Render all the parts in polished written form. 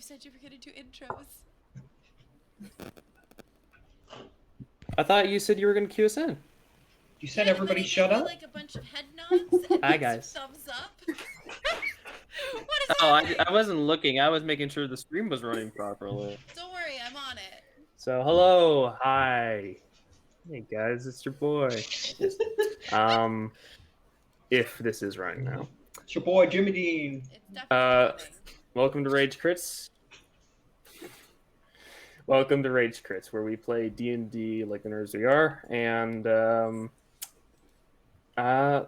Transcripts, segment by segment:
You said you were gonna do intros. I thought you said you were going to cue us in. You said everybody shut up? Like a bunch of head nods and Hi, guys. thumbs up. What is Oh, happening? I wasn't looking. I was making sure the stream was running properly. Don't worry, I'm on it. So, hello. Hi. Hey, guys. It's your boy. If this is running now. It's your boy, Jimmy Dean. It's definitely running. Welcome to Rage Crits. Welcome to Rage Crits, where we play D&D like the nerds we are. And,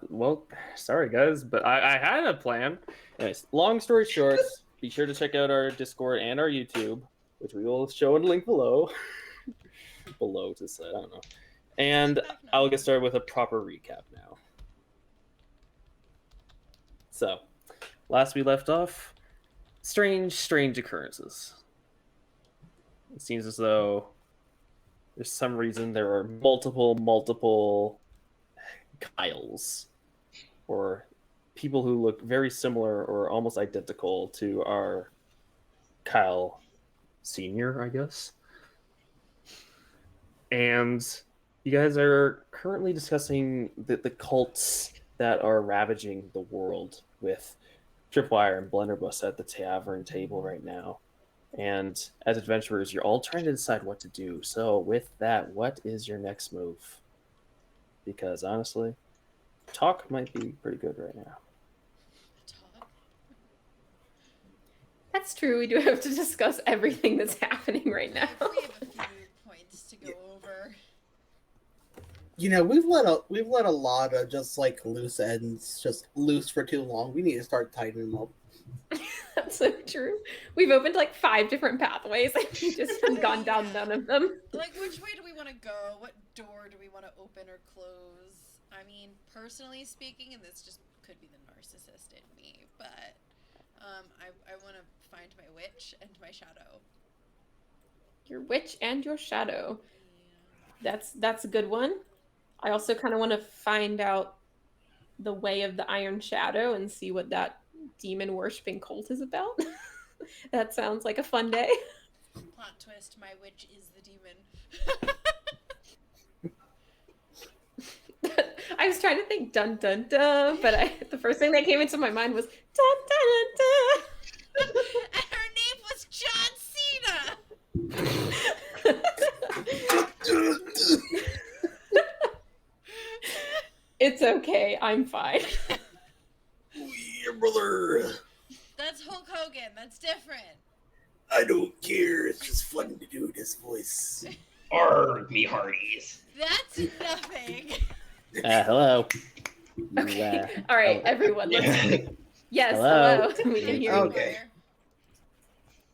well, sorry, guys, but I had a plan. Anyways, long story short, be sure to check out our Discord and our YouTube, which we will show in the link below. Below to say, I don't know. And I'll get started with a proper recap now. So, last we left off, strange occurrences. It seems as though there's some reason there are multiple Kyles, or people who look very similar or almost identical to our Kyle Senior, I guess. And you guys are currently discussing the cults that are ravaging the world with Tripwire and Blunderbuss at the tavern table right now. And as adventurers, you're all trying to decide what to do. So with that, what is your next move? Because honestly, talk might be pretty good right now. Talk. That's true. We do have to discuss everything that's happening right now. We have a few points to go over. You know, we've let a lot of just like loose ends just loose for too long. We need to start tightening them up. That's so true. We've opened like 5 different pathways and we just have gone down none of them. Like, which way do we want to go? What door do we want to open or close? I mean, personally speaking, and this just could be the narcissist in me, but I want to find my witch and my shadow. Your witch and your shadow. Yeah. That's a good one. I also kind of want to find out the way of the Iron Shadow and see what that demon worshipping cult is about. That sounds like a fun day. Plot twist, my witch is the demon. I was trying to think dun dun dun, but the first thing that came into my mind was dun dun dun. And her name was John Cena! It's okay, I'm fine. Yeah, brother. That's Hulk Hogan, that's different. I don't care. It's just fun to do this voice. Arg, me hearties. That's nothing. Hello. Okay. All right, everyone. Let's... Yes, Hello. hello. We can hear Okay.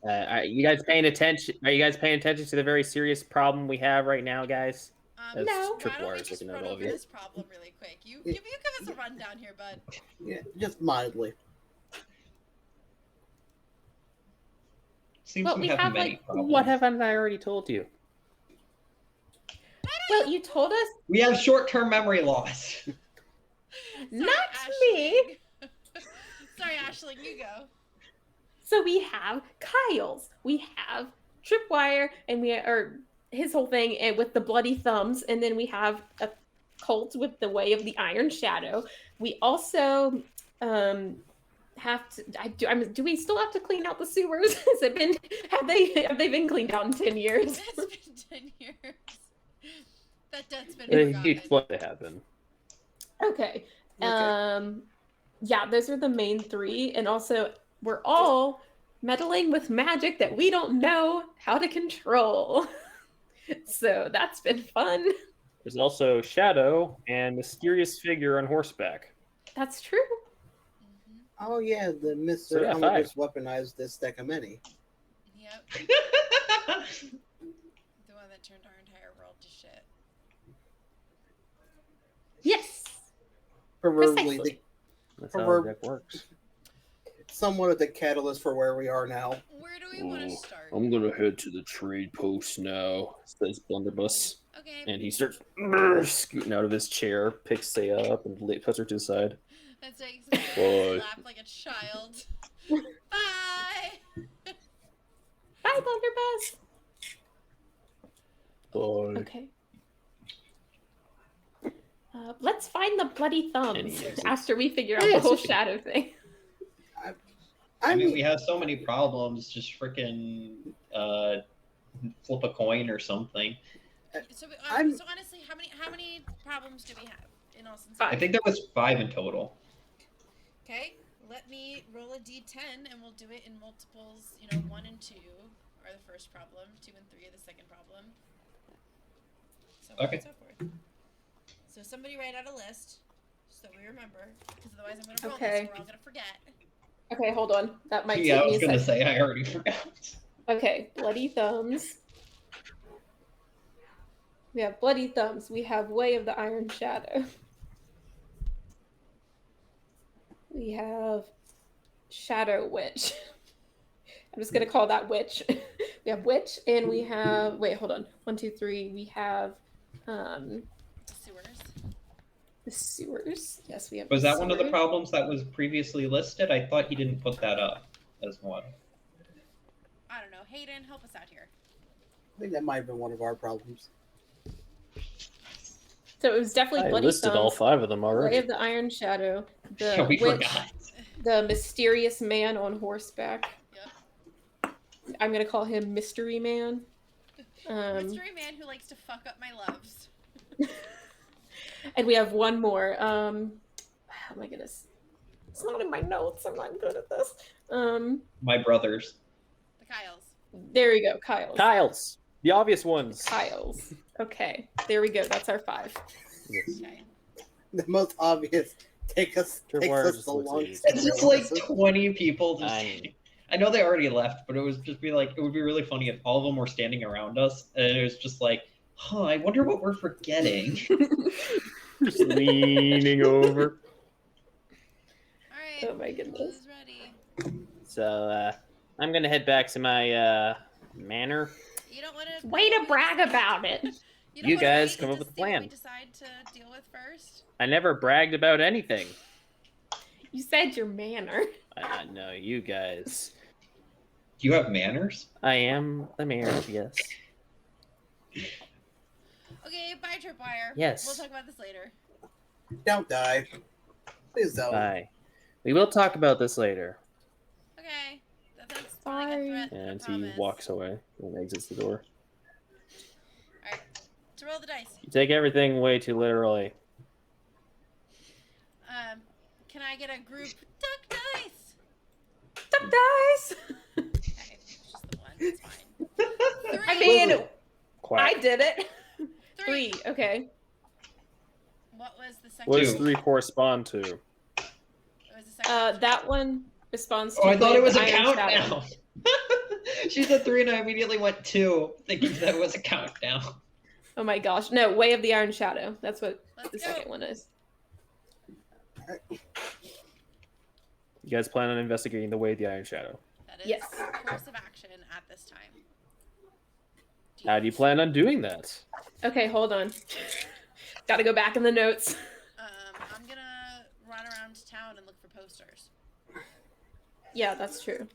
Are you guys paying attention? Are you guys paying attention to the very serious problem we have right now, guys? No. Why don't Tripwire we is just looking run at all over of you. this problem really quick? You give us a rundown here, bud. Yeah, just mildly. Seems Well, we we have have, many like, problems. What haven't I already told you? Well, you told us We have short-term memory loss. not Aisling. me. Sorry, Aisling, you go. So we have Kyle's, we have Tripwire, and we are his whole thing, and with the bloody thumbs, and then we have a cult with the Way of the Iron Shadow. We also have to. Do we still have to clean out the sewers? Has it been? Have they been cleaned out in 10 years? It's been 10 years. That debt's been A forgotten. huge flood to happen. Okay. Yeah, those are the main 3, and also we're all meddling with magic that we don't know how to control. So that's been fun. There's also Shadow and mysterious figure on horseback. That's true. Mhm. Oh yeah, the Mr. So, yeah, I'm gonna just weaponize this deck of many. Yep. The one that turned our entire world to shit. Yes. Proverbially, Precisely. That's how Proverb- the deck works. somewhat of the catalyst for where we are now. Where do we want to start? I'm gonna head to the trade post now, says Blunderbuss. Okay. And he starts scooting out of his chair, picks Saya up, and puts her to the side. That's right. Boy. Laugh like a child. Bye. Bye, Blunderbuss. Boy. Okay. Let's find the bloody thumbs Anyways, after we figure out Yeah, the whole it's- shadow thing. I mean, we have so many problems. Just freaking flip a coin or something. So, I'm- so honestly, how many problems do we have in all sincerity? I think there was 5 in total. Okay, let me roll a d10 and we'll do it in multiples. 1 and 2 are the first problem, 2 and 3 are the second problem. So on Okay. and so forth. So somebody write out a list so that we remember, because otherwise I'm gonna roll this Okay. and we're all gonna forget. Okay, hold on. That might Yeah, I take me was a gonna second. say I already forgot. Okay, bloody thumbs. We have bloody thumbs. We have Way of the Iron Shadow. We have Shadow Witch. I'm just gonna call that Witch. We have Witch, and we have wait, hold on. 1, 2, 3. We have The sewers. the sewers. Yes, we have. Was the that one of the sewers. problems that was previously listed? I thought he didn't put that up as one. I don't know. Hayden, help us out here. I think that might have been one of our problems. So it was definitely I bloody listed thumbs. all 5 of them Way already. of the Iron Shadow. The Yeah, we Witch. forgot. The mysterious man on horseback. Yep. I'm gonna call him Mystery Man. Mystery man who likes to fuck up my loves. And we have one more. Oh my goodness. It's not in my notes. I'm not good at this. My brothers. The Kyles. There we go. Kyle's. Kyles. The obvious ones. Kyle's. Okay. There we go. That's our 5. Yes. Okay. The most obvious takes us Tripwire the just looks longest. easy. It's just like 20 people just. I- I know they already left, but it was just be like it would be really funny if all of them were standing around us, and it was just like, huh, I wonder what we're forgetting. Just leaning over. Alright. Oh my goodness. Who's ready? So, I'm gonna head back to my manor. You don't want to. Way to brag about it. You guys come up with a plan. We decide to deal with first. I never bragged about anything. You said your manner. I know you guys. Do you have manners? I am the mayor, yes. Okay, bye, Tripwire. Yes. We'll talk about this later. Don't die. Please don't. Bye. We will talk about this later. Okay. That's Bye. like a threat. And a he promise. walks away and exits the door. Alright. To roll the dice. You take everything way too literally. Can I get a group duck dice? Duck dice. Okay, it's just the one. It's fine. 3. I mean, Quack. I did it. 3. 3. Okay. What was the second? What does Two. 3 correspond to? What was the second? That one responds to. Oh, I thought Way it of was the a Iron Shadow. countdown. She said 3, and I immediately went 2, thinking that was a countdown. Oh my gosh. No, Way of the Iron Shadow. That's what Let's the go. second one is. You guys plan on investigating the way of the Iron Shadow. That is Yes. the course of action at this time. How do you plan on doing that? Okay, hold on. Gotta go back in the notes. I'm gonna run around town and look for posters. Yeah, that's true.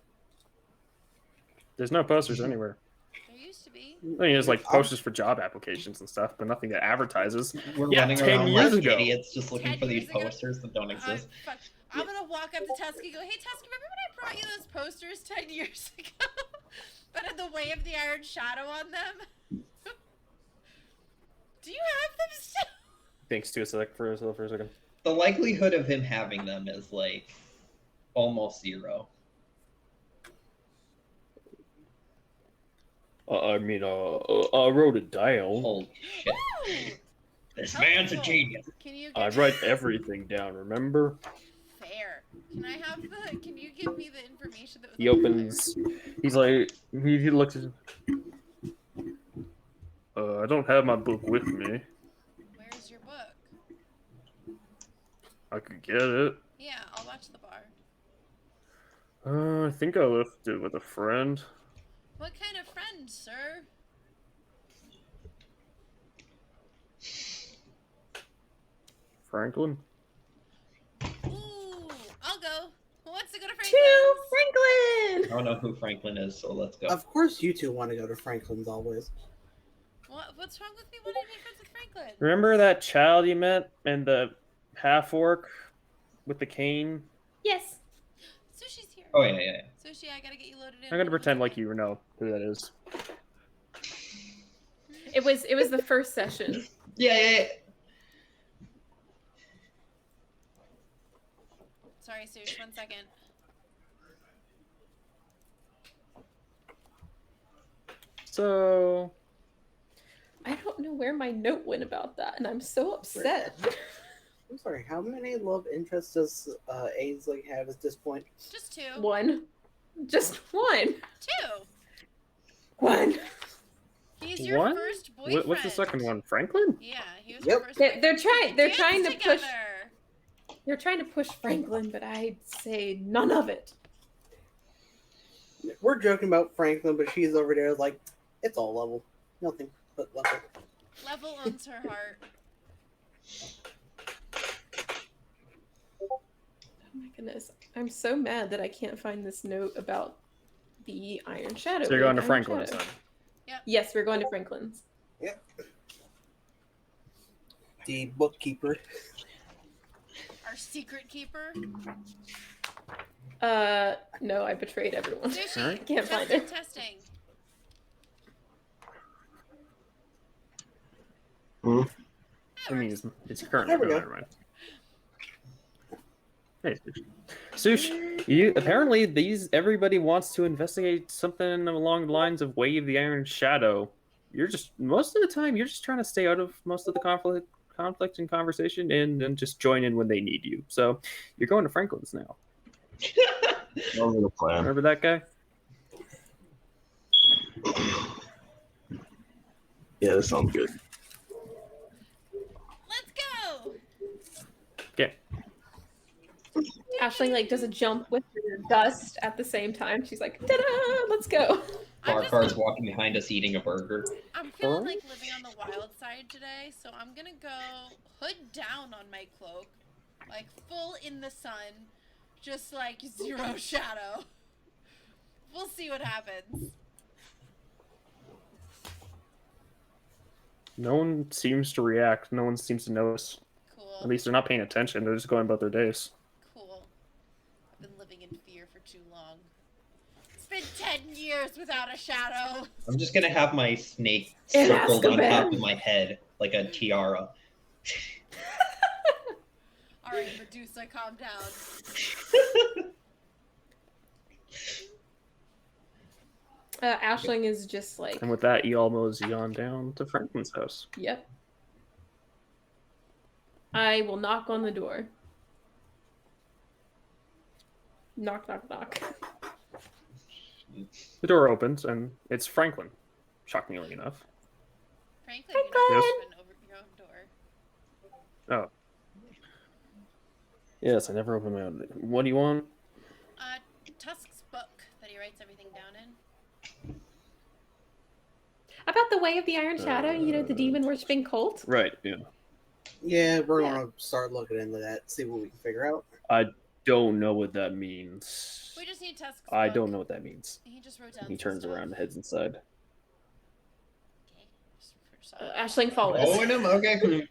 There's no posters anywhere. There used to be. I mean, there's like posters for job applications and stuff, but nothing that advertises. We're Yeah, running 10 around years like ago. idiots just looking 10 for these years ago? posters that don't exist. Fuck. I'm gonna walk up to Tusky and go, hey Tusky, remember when I brought you those posters 10 years ago? That had the Way of the Iron Shadow on them? Do you have them still? Thanks to a sec for a second. The likelihood of him having them is like almost 0. I wrote it down. Holy shit. Woo! This Helpful. man's a genius. Can you get I write everything down, remember? Fair. Can I have the? Can you give me the information that was? He on the opens. He's like, he looks at. I don't have my book with me. flyer? Where's your book? I could get it. Yeah, I'll watch the bar. I think I left it with a friend. What kind of friend, sir? Franklin? Ooh, I'll go. Who wants to go to Franklin's? To I Franklin. don't know who Franklin is, so let's go. Of course, you two want to go to Franklin's always. What's wrong with me wanting to be friends with Franklin? Remember that child you met and the half orc with the cane? Yes. Sushi's here. Oh yeah. Sushi, I gotta get you loaded in. I'm gonna pretend like you know who that is. It was the first session. Yeah. Sorry, Sush, 1 second. So I don't know where my note went about that, and I'm so upset. I'm sorry, how many love interests does Ainsley have at this point? Just 2. One. Just one. 2. One. He's your One? first boyfriend. What's the second one? Franklin? Yeah, he was Yep. your first boyfriend. They're Dance trying to push. together. They're trying to push Franklin, but I'd say none of it. We're joking about Franklin, but she's over there like, it's all level. Nothing but level. Level owns her heart. Oh my goodness. I'm so mad that I can't find this note about the Iron Shadow. So you're going to Iron Franklin's Shadow. then. Yes, we're going to Franklin's. The bookkeeper. Our secret keeper. No, I betrayed everyone. Sushi, Alright. Can't find testing, it. testing. I mean, it's current. There we go. Never mind. Hey, Sush, you apparently everybody wants to investigate something along the lines of Wave the Iron Shadow. You're just most of the time you're just trying to stay out of most of the conflict and conversation and then just join in when they need you. So you're going to Franklin's now. Sounds like a plan. Remember that guy? Yeah, that sounds good. Let's go. Okay. Ashley like does a jump with her dust at the same time. She's like, ta-da, let's go. Barkar's walking behind us eating a burger. I'm feeling like living on the wild side today, so I'm gonna go hood down on my cloak, like full in the sun, just like zero shadow. We'll see what happens. No one seems to react. No one seems to notice. Cool. At least they're not paying attention. They're just going about their days. Cool. I've been living in fear for too long. It's been 10 years without a shadow. I'm just gonna have my snake In circled on Azkaban. top of my head like a tiara. Alright, Medusa, calm down. Ashling is just like, And with that, you all mosey on down to Franklin's house. yep. I will knock on the door. Knock, knock, knock. The door opens, and it's Franklin, shockingly enough. Franklin, you Yes. never open over your own door. Oh. Yes, I never opened my own. What do you want? Tusk's book that he writes everything down in. About the Way of the Iron Shadow, you know, the demon worshipping cult. Right, yeah. Yeah, we're gonna start looking into that, see what we can figure out. I don't know what that means. We just need Tusk's I book. don't know what that means. He just wrote down He some turns stuff. around and heads inside. Okay. Just for some- Ashling follows. Oh, and him. Okay.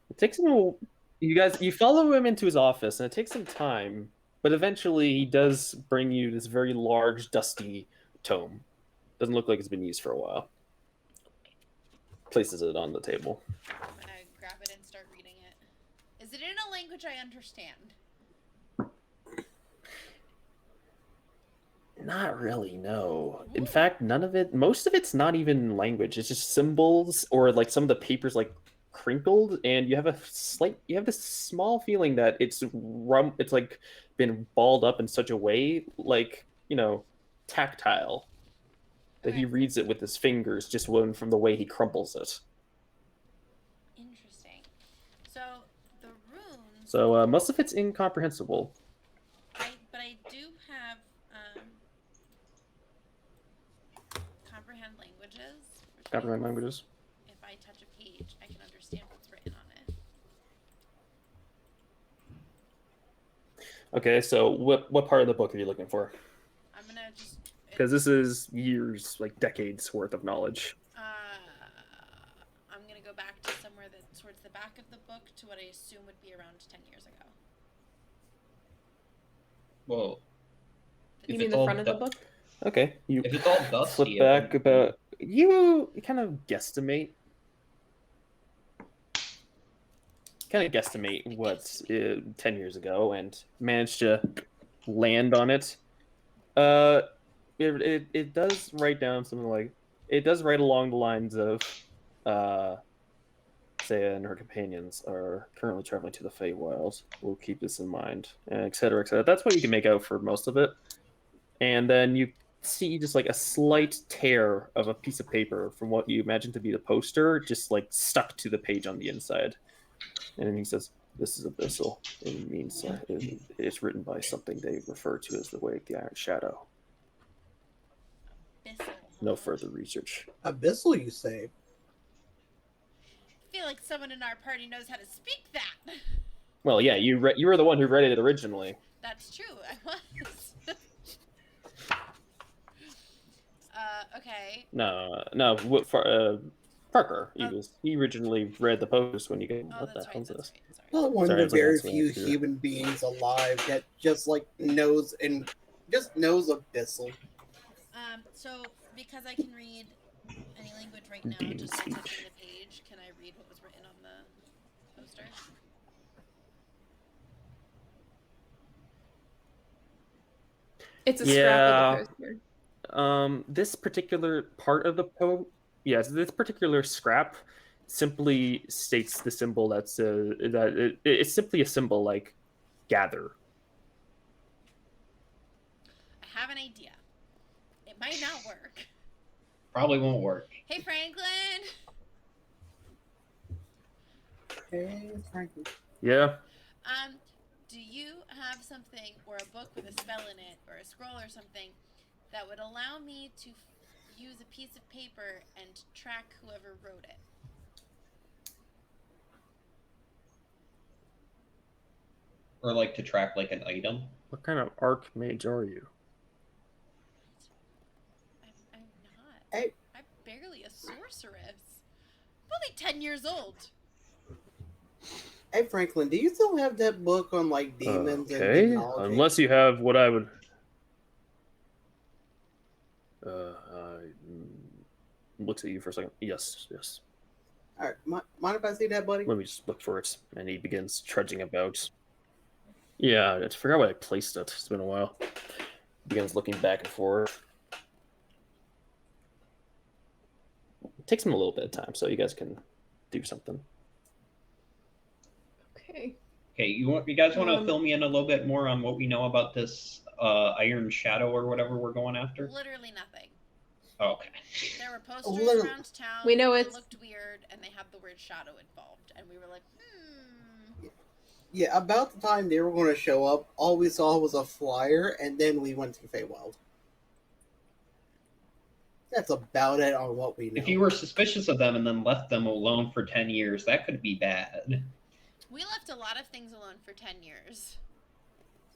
It takes him you follow him into his office, and it takes some time, but eventually he does bring you this very large, dusty tome. Doesn't look like it's been used for a while. Places it on the table. I'm gonna grab it and start reading it. Is it in a language I understand? Not really, no. In fact, most of it's not even language. It's just symbols or like some of the papers like crinkled, and you have this small feeling that it's like been balled up in such a way, like, tactile. That he Okay. reads it with his fingers, just one from the way he crumples it. Interesting. So the runes. So most of it's incomprehensible. But I do have comprehend languages. which Comprehend means languages. If I touch a page, I can understand what's written on it. Okay, so what part of the book are you looking for? I'm gonna just. Because this is years, like decades worth of knowledge. I'm gonna go back to somewhere that's towards the back of the book to what I assume would be around 10 years ago. Well, You if mean it's the all front of the du- book? Okay, you If it's all dusty, flip it back wouldn't be- about you kind of guesstimate what's 10 years ago and manage to land on it. It does write down something like it does write along the lines of Saya and her companions are currently traveling to the Feywild. We'll keep this in mind, et cetera, et cetera. That's what you can make out for most of it. And then you see just like a slight tear of a piece of paper from what you imagine to be the poster, just like stuck to the page on the inside. And then he says, "This is Abyssal. It means it's written by something they refer to as the Way of the Iron Shadow. Bissell. No further research." Abyssal, you say? I feel like someone in our party knows how to speak that. Well, yeah, you were the one who read it originally. That's true. I was. Okay. No, Parker. He originally read the post when you get. Oh, What the that's right. hell's That's this? right. Sorry. Well, one Sorry, I of was the looking very at something few here. human beings alive that just like knows Abyssal. So because I can read any language right now, Beam just by speech. touching the page, can I read what was written on the poster? It's a scrap of the poster. This particular part of the this particular scrap simply states the symbol it's simply a symbol like gather. I have an idea. It might not work. Probably won't work. Hey, Franklin. Hey, Franklin. Yeah. Do you have something or a book with a spell in it or a scroll or something that would allow me to use a piece of paper and track whoever wrote it? Or like to track like an item. What kind of archmage are you? I'm not. Hey. I'm barely a sorceress. I'm only 10 years old. Hey, Franklin, do you still have that book on like demons and Okay. demonology? Unless you have what I would. Looks at you for a second. Yes. All right, mind if I see that, buddy? Let me just look for it. And he begins trudging about. Yeah, I forgot where I placed it. It's been a while. Begins looking back and forth. It takes him a little bit of time, so you guys can do something. Okay. Okay, you guys want to fill me in a little bit more on what we know about this Iron Shadow or whatever we're going after? Literally nothing. Oh, okay. There were posters Little- around town. We know that it's- looked weird, and they had the word shadow involved, and we were like, Yeah, about the time they were going to show up, all we saw was a flyer, and then we went to Feywild. That's about it on what we know. If you were suspicious of them and then left them alone for 10 years, that could be bad. We left a lot of things alone for 10 years.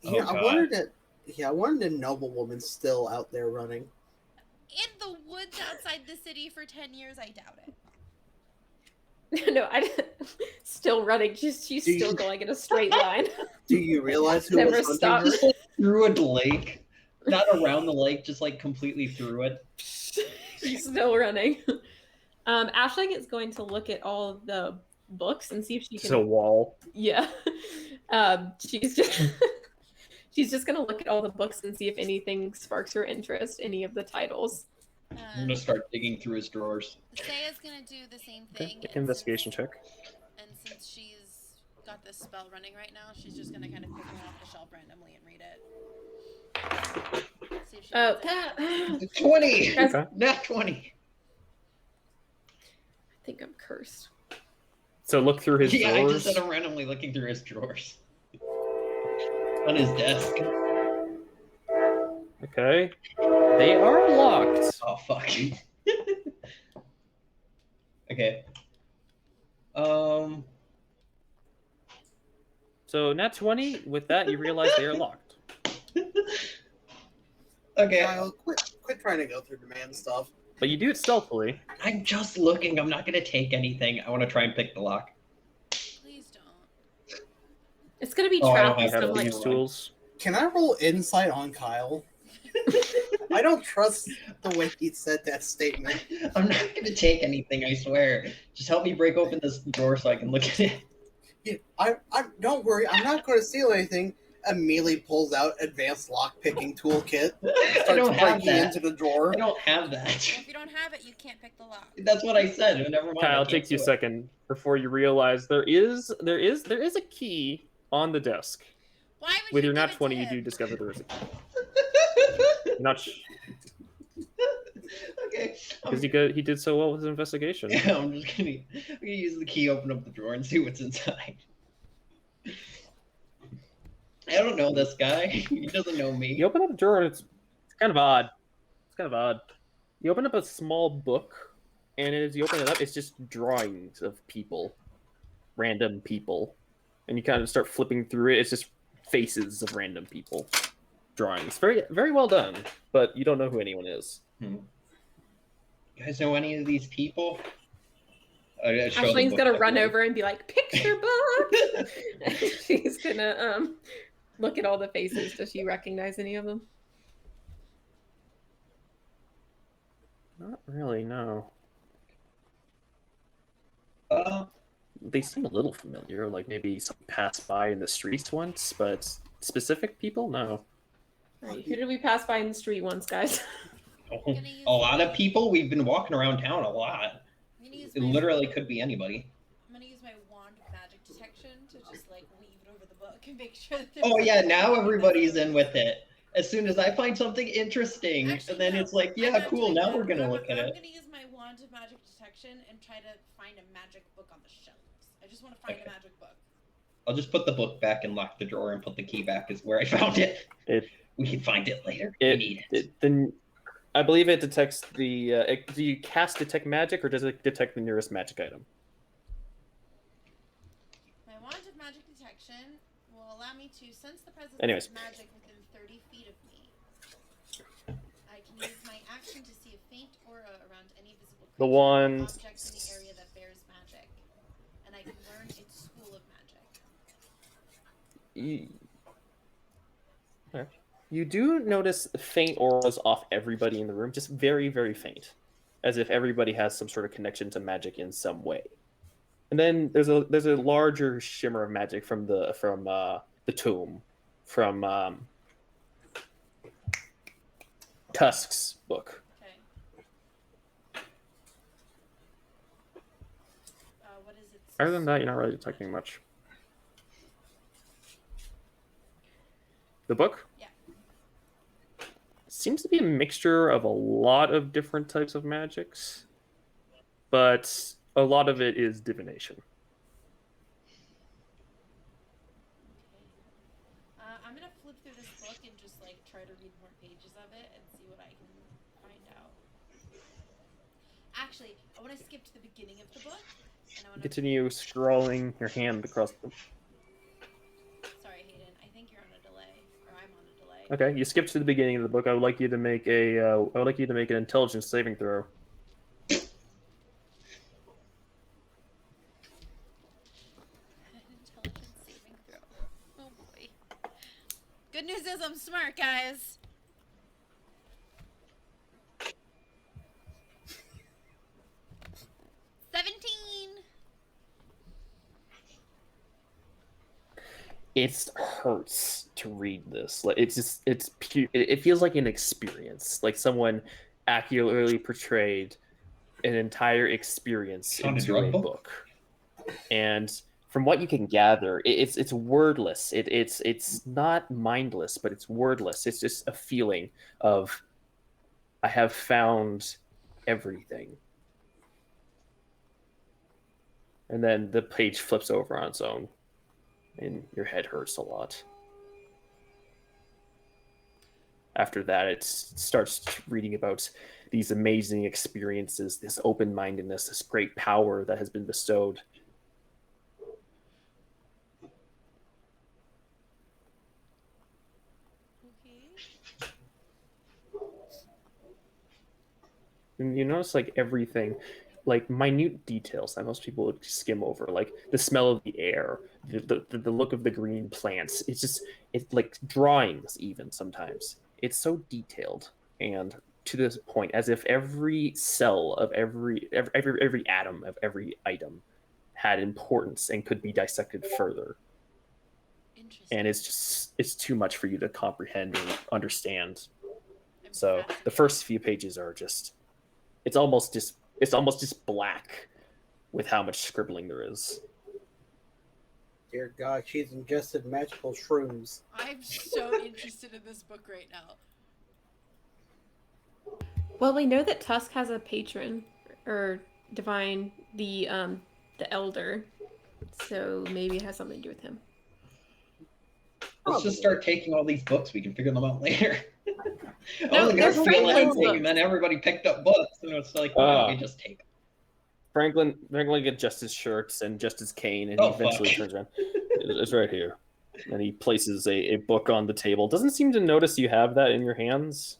Yeah, Oh, I wondered the noblewoman's still out there running. In the woods outside the city for 10 years, I doubt it. No, still running. She's Do still you- going in a straight line. Do you realize who Never was hunting stopped. her? Through a lake. Not around the lake, just like completely through it. She's still running. Ashling is going to look at all of the books and see if she Just can. a wall. Yeah. She's just gonna look at all the books and see if anything sparks her interest. Any of the titles. I'm gonna start digging through his drawers. Saya's gonna do the same thing. Okay. and Investigation since- check. And since she's got this spell running right now, she's just gonna kind of pick one off the shelf randomly and read it. See if she Oh, finds it. 20! Okay. Not 20! I think I'm cursed. So look through his Yeah, I drawers. just said I'm randomly looking through his drawers. On his desk. Okay. They are locked. Oh, fuck. Okay. So So nat 20. With that, you realize they are locked. Okay, Kyle, quit trying to go through demand stuff. But you do it stealthily. I'm just looking. I'm not gonna take anything. I want to try and pick the lock. Please don't. It's gonna be Oh, I don't trapped You with have have some like. these tools. Can I roll insight on Kyle? I don't trust the way he said that statement. I'm not gonna take anything. I swear. Just help me break open this drawer so I can look at it. Yeah, I don't worry. I'm not going to steal anything. Immediately pulls out advanced lock picking toolkit. I Starts don't have breaking that. into the drawer. I don't have Well, that. if you don't have it, you can't pick the lock. That's what I said. Never mind. I Kyle, it can't takes you a do it. second before you realize there is a key on the desk. Why would With you your give nat it to 20, you him? do discover there is a key. You're not Okay. because he did so well with his investigation. Yeah, I'm gonna use the key, open up the drawer, and see what's inside. I don't know this guy. He doesn't know me. You open up the drawer, and it's kind of odd. It's kind of odd. You open up a small book, and as you open it up, it's just drawings of people, random people, and you kind of start flipping through it. It's just faces of random people, drawings. Very, very well done, but you don't know who anyone is. You guys know any of these people? I show the Ashling's book gonna to run everybody. over and be like, "Picture book." She's gonna look at all the faces. Does she recognize any of them? Not really, no. Uh, They seem a little familiar, like maybe someone passed by in the streets once, but specific people, no. All right, who did we pass by in the street once, guys? Gonna use a lot my- of people. We've been walking around town a lot. I'm gonna use It my, literally could be anybody. I'm gonna use my wand of magic detection to just like weave it over the book and make sure that. Oh there's yeah, nothing now that's everybody's in with related. it. As soon as I find something interesting, Actually, and then no, it's like, I'm yeah, not cool. doing Now that. we're gonna look at I'm it. gonna use my wand of magic detection and try to find a magic book on the shelves. I just want to find Okay. a magic book. I'll just put the book back and lock the drawer and put the key back as where I found it. It- We can find it later. We need it. Then I believe it detects the. Do you cast detect magic, or does it detect the nearest magic item? My wand of magic detection will allow me to sense the presence Anyways. of magic within 30 feet of me. I can use my action to see a faint aura around any visible The creature or wand- object in the area that bears magic, and I can learn its school of magic. You do notice faint auras off everybody in the room, just very, very faint, as if everybody has some sort of connection to magic in some way. And then there's a larger shimmer of magic from the tomb, from Tusk's book. Okay. What is it? Other than that, you're not really detecting much. The book? Yeah. Seems to be a mixture of a lot of different types of magics, but a lot of it is divination. I'm gonna flip through this book and just like try to read more pages of it and see what I can find out. Actually, I want to skip to the beginning of the book, and I want to. Continue scrolling your hand across the... Sorry, Hayden. I think you're on a delay, or I'm on a delay. Okay, you skip to the beginning of the book. I would like you to make an intelligence saving throw. Intelligence saving throw. Oh boy. Good news is I'm smart, guys. It hurts to read this. Like it's pure. It feels like an experience, like someone accurately portrayed an entire experience On a into drug a book? book. And from what you can gather, it's wordless. It's not mindless, but it's wordless. It's just a feeling of I have found everything. And then the page flips over on its own, and your head hurts a lot. After that, it starts reading about these amazing experiences, this open-mindedness, this great power that has been bestowed. And you notice like everything, like minute details that most people would skim over, like the smell of the air, the look of the green plants. It's like drawings even sometimes. It's so detailed and to this point, as if every cell of every atom of every item had importance and could be dissected further. Interesting. And it's too much for you to comprehend or understand. I'm So the fascinated. first few pages are just it's almost just black with how much scribbling there is. Dear God, she's ingested magical shrooms. I'm so interested in this book right now. Well, we know that Tusk has a patron or divine, the elder. So maybe it has something to do with him. Let's just start taking all these books. We can figure them out later. I No, wasn't they're gonna steal Franklin's anything, books. and then everybody picked up books, and it's like, why don't we just take them? Franklin gets just his shirts and just his cane, and Oh, he eventually fuck. turns around. It's right here, and he places a book on the table. Doesn't seem to notice you have that in your hands.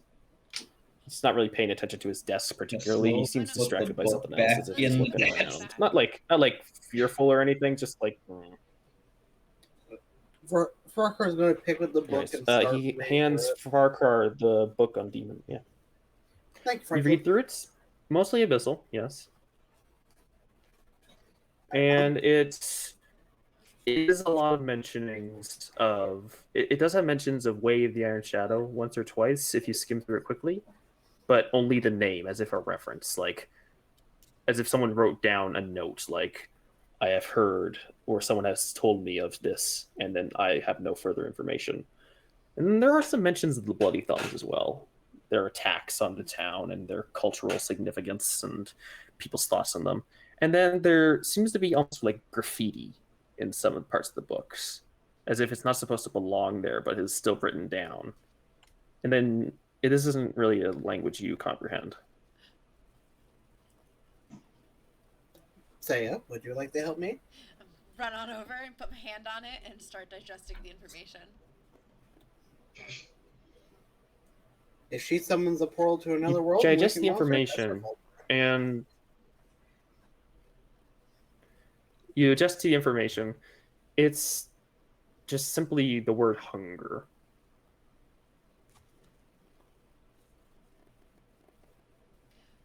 He's not really paying attention to his desk particularly. He seems Put the distracted by book something else. back As if he's in the looking desk. around. Not like fearful or anything. Just like. Farquhar's going to pick up the book Anyways, and start he reading hands through it. Farquhar the book on Demon. Yeah, Thank you, you Franklin. read through it. Mostly abyssal, yes. And it is a lot of mentionings of it does have mentions of Way of the Iron Shadow once or twice if you skim through it quickly, but only the name as if a reference, like as if someone wrote down a note like I have heard or someone has told me of this and then I have no further information. And then there are some mentions of the Bloody Thumbs as well. Their attacks on the town and their cultural significance and people's thoughts on them. And then there seems to be almost like graffiti in some of the parts of the books, as if it's not supposed to belong there, but is still written down. And then this isn't really a language you comprehend. Saya, would you like to help me? Run on over and put my hand on it and start digesting the information. If she summons a portal to another world, digest we the can monster information. festival. And you adjust to the information. It's just simply the word hunger.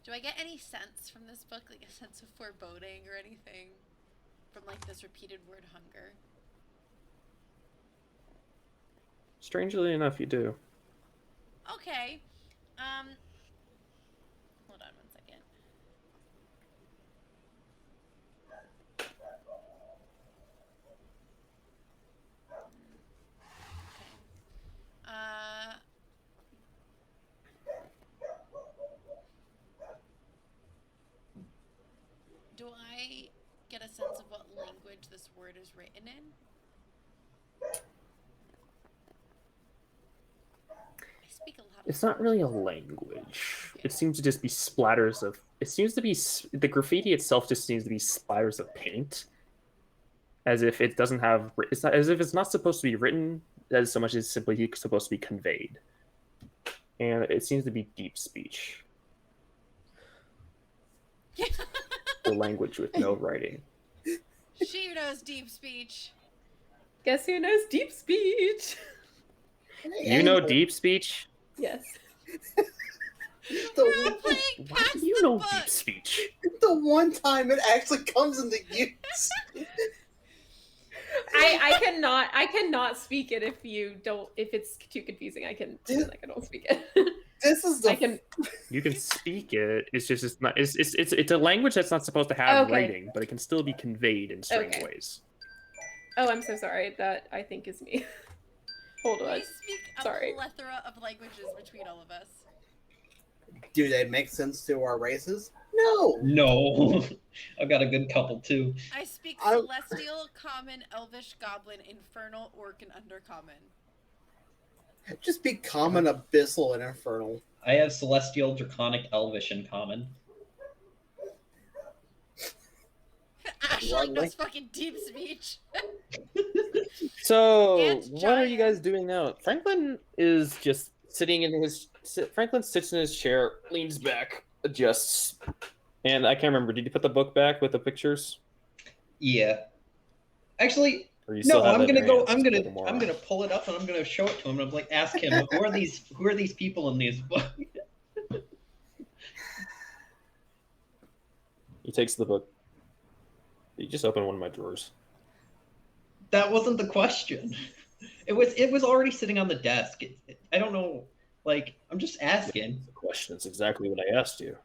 Do I get any sense from this book, like a sense of foreboding or anything, from like this repeated word hunger? Strangely enough, you do. Okay. Hold on one second. Okay. Do I get a sense of what language this word is written in? I speak a lot of It's not really a language. It seems to just be splatters of. It seems to be the graffiti itself. Just seems to be splatters of paint, as if it doesn't have. It's not as if it's not supposed to be written as so much as simply supposed to be conveyed. And it seems to be deep speech, the language with no writing. She who knows deep speech. Guess who knows deep speech? You know deep speech? Yes. We're all The, playing Why past do you the know book. deep speech? the one time it actually comes into use. I cannot speak it if it's too confusing. I cannot speak it. This is the I can You can speak it. It's just it's not. It's a language that's not supposed to have Okay. writing, but it can still be conveyed in strange Okay. ways. Oh, I'm so sorry. That I think is me. Hold on. We speak a Sorry. plethora of languages between all of us. Do they make sense to our races? No. No. I've got a good couple too. I speak I- Celestial, Common, Elvish, Goblin, Infernal, Orc, and Undercommon. Just be common, abyssal, and infernal. I have Celestial, Draconic, Elvish in common. Ashley Lovely. goes fucking deep speech. So, And what are you guys giant. doing now? Franklin is just sitting in his. Franklin sits in his chair, leans back, adjusts, and I can't remember. Did you put the book back with the pictures, Yeah. Actually, or you still no. have I'm that in gonna your go. hands for tomorrow? I'm gonna pull it up and I'm gonna show it to him. And I'm like, ask him, who are these? Who are these people in these books? He takes the book. You just open one of my drawers. That wasn't the question. It was already sitting on the desk. I don't know. Like, I'm just asking. The question is exactly what I asked you.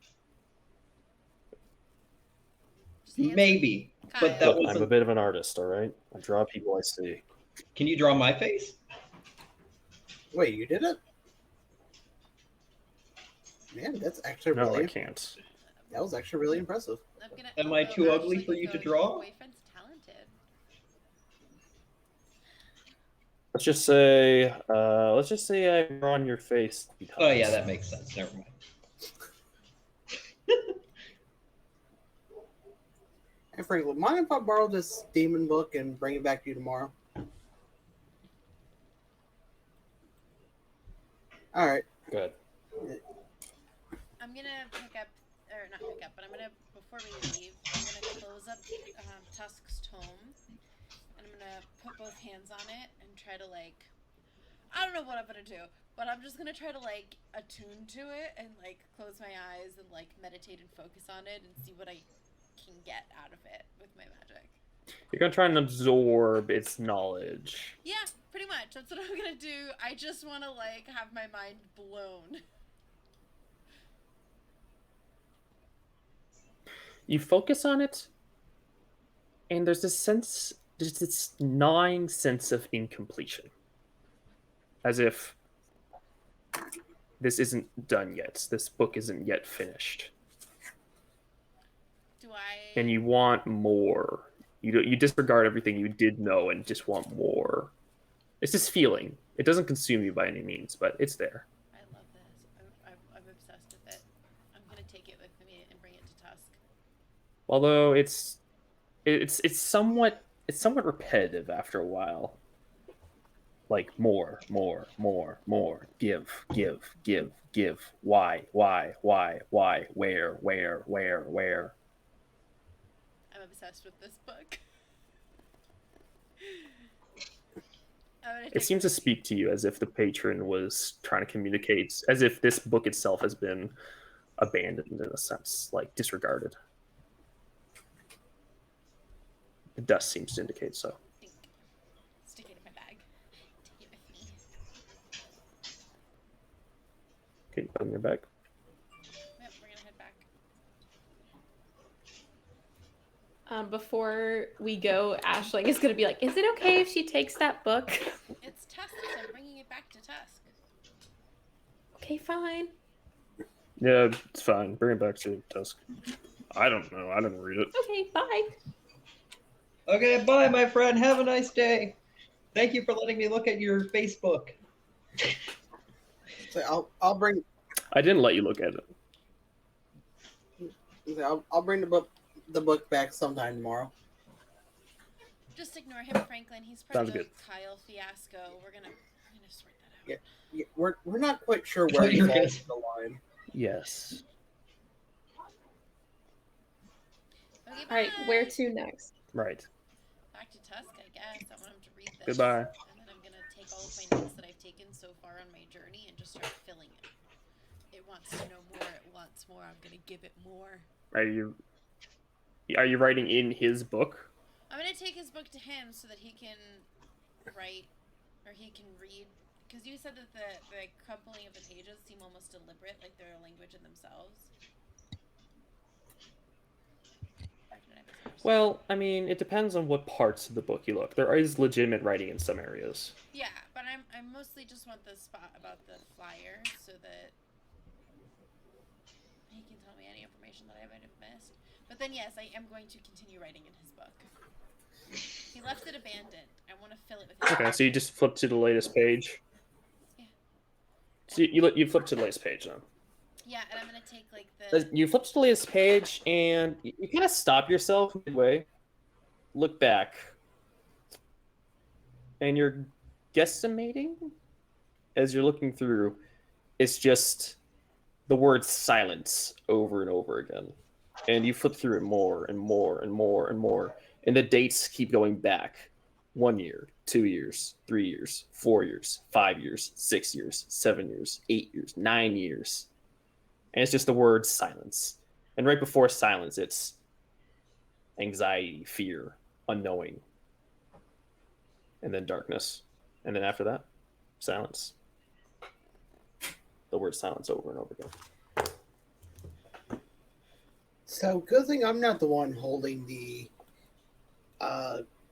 Just answer. Maybe, but Kyle. that Look, I'm a wasn't. bit of an artist, all right? I draw people I see. Can you draw my face? Wait, you did it? Man, that's actually No, really. I can't. That was actually really impressive. I'm gonna Am I elbow too ugly Ashley for and you to go, draw? "Your boyfriend's talented." Let's just say I draw on your face. Oh yeah, that makes sense. Never mind. Hey, Franklin, mind if I borrow this demon book and bring it back to you tomorrow? All right. Good. I'm gonna pick up, or not pick up, but I'm gonna, before we leave, I'm gonna close up Tusk's tome, and I'm gonna put both hands on it and try to, like, I don't know what I'm gonna do, but I'm just gonna try to, like, attune to it and, like, close my eyes and, like, meditate and focus on it and see what I can get out of it with my magic. You're gonna try and absorb its knowledge. Yeah, pretty much. That's what I'm gonna do. I just wanna, like, have my mind blown. You focus on it, and there's this gnawing sense of incompletion. As if this isn't done yet. This book isn't yet finished. Do I... And you want more. You disregard everything you did know and just want more. It's this feeling. It doesn't consume you by any means, but it's there. I love this. I'm obsessed with it. I'm gonna take it with me and bring it to Tusk. Although it's somewhat repetitive after a while. Like more. Give. Why? Where? I'm obsessed with this book. It seems to speak to you as if the patron was trying to communicate, as if this book itself has been abandoned in a sense, like disregarded. The dust seems to indicate so. Stick it in my bag. Take it with me. Okay, you put it in your bag. Yep, we're gonna head back. Before we go, Aisling is gonna be like, "Is it okay if she takes that book?" It's Tusk, so I'm bringing it back to Tusk. Okay, fine. Yeah, it's fine. Bring it back to Tusk. I don't know. I didn't read it. Okay, bye. Okay, bye, my friend. Have a nice day. Thank you for letting me look at your Facebook. So I'll bring I didn't let you look at it. I'll bring the book back sometime tomorrow. Just ignore him, Franklin. He's part Sounds of the good. Kyle fiasco. We're gonna sort that out. Yeah, we're not quite sure Oh, where he you're falls good. in the line. Yes. Okay, All right, bye. where to next? Right. Back to Tusk, I guess. I want him to read this. Goodbye. And then I'm gonna take all of my notes that I've taken so far on my journey and just start filling it. It wants to know more. It wants more. I'm gonna give it more. Are you writing in his book? I'm gonna take his book to him so that he can write, or he can read. Because you said that the crumpling of the pages seem almost deliberate, like they're a language in themselves. Or did I misunderstand? Well, I mean, it depends on what parts of the book you look. There is legitimate writing in some areas. Yeah, but I mostly just want the spot about the flyer so that he can tell me any information that I might have missed. But then yes, I am going to continue writing in his book. He left it abandoned. I want to fill it with his Okay, so you just flip to the latest page. Yeah. So you flip to the latest page then. Yeah, and I'm gonna take like the You flip to the latest page and you kind of stop yourself midway look back, and you're guesstimating as you're looking through, it's just the word silence over and over again. And you flip through it more and more and more and more. And the dates keep going back 1 year, 2 years, 3 years, 4 years, 5 years, 6 years, 7 years, 8 years, 9 years. And it's just the word silence. And right before silence, it's anxiety, fear, unknowing, and then darkness. And then after that, silence. The word silence over and over again. So good thing I'm not the one holding the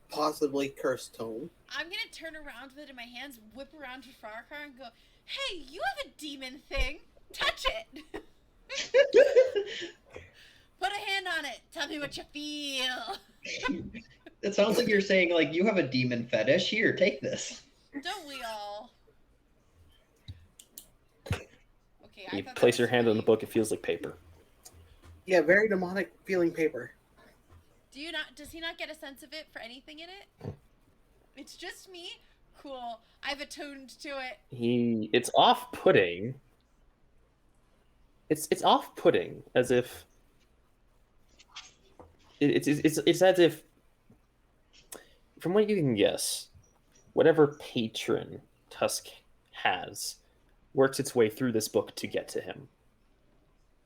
possibly cursed tome. I'm gonna turn around with it in my hands, whip around to Farrakar, and go, "Hey, you have a demon thing. Touch it. Put a hand on it. Tell me what you feel." It sounds like you're saying, like, you have a demon fetish. Here, take this. Don't we all? Okay, I You thought that place was your hand on the funny. book, it feels like paper. Yeah, very demonic feeling paper. Does he not get a sense of it for anything in it? It's just me? Cool. I've attuned to it. It's off-putting. It's off-putting, as if it's as if, from what you can guess, whatever patron Tusk has works its way through this book to get to him,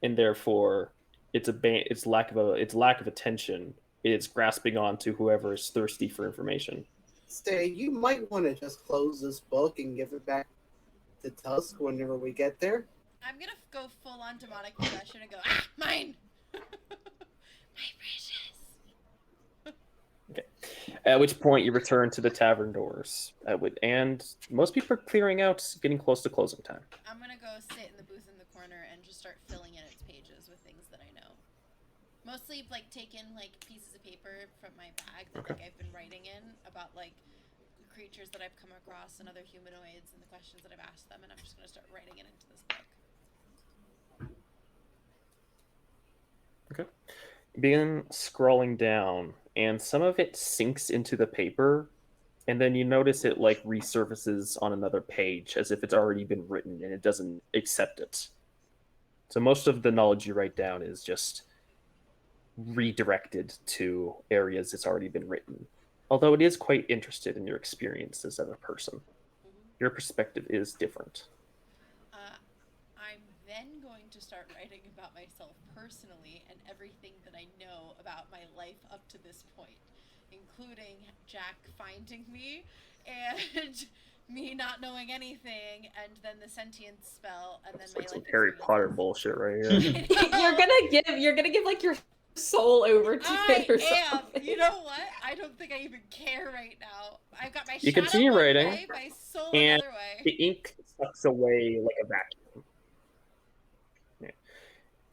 and therefore its lack of attention. It's grasping on to whoever is thirsty for information. Stay, you might want to just close this book and give it back to Tusk whenever we get there. I'm gonna go full on demonic possession and go, "Ah, mine! My precious!" At which point you return to the tavern doors, and most people are clearing out, getting close to closing time. I'm gonna go sit in the booth in the corner and just start filling in its pages with things that I know. Mostly, like, taking, like, pieces of paper from my bag that, Okay. like, I've been writing in about, like, creatures that I've come across and other humanoids and the questions that I've asked them, and I'm just gonna start writing it into this book. You begin scrolling down, and some of it sinks into the paper, and then you notice it, like, resurfaces on another page as if it's already been written and it doesn't accept it. So most of the knowledge you write down is just redirected to areas it's already been written. Although it is quite interested in your experiences as a person. Your perspective is different. I'm then going to start writing about myself personally and everything that I know about my life up to this point, including Jack finding me and me not knowing anything, and then the sentience spell, and then It's my like some life Harry Potter experiences. bullshit right here. You're gonna give like your soul over to it or I am. something. You know what? I don't think I even care right now. I've got my You shadow continue one writing, way, my soul and another way. the ink sucks away like a vacuum. Yeah.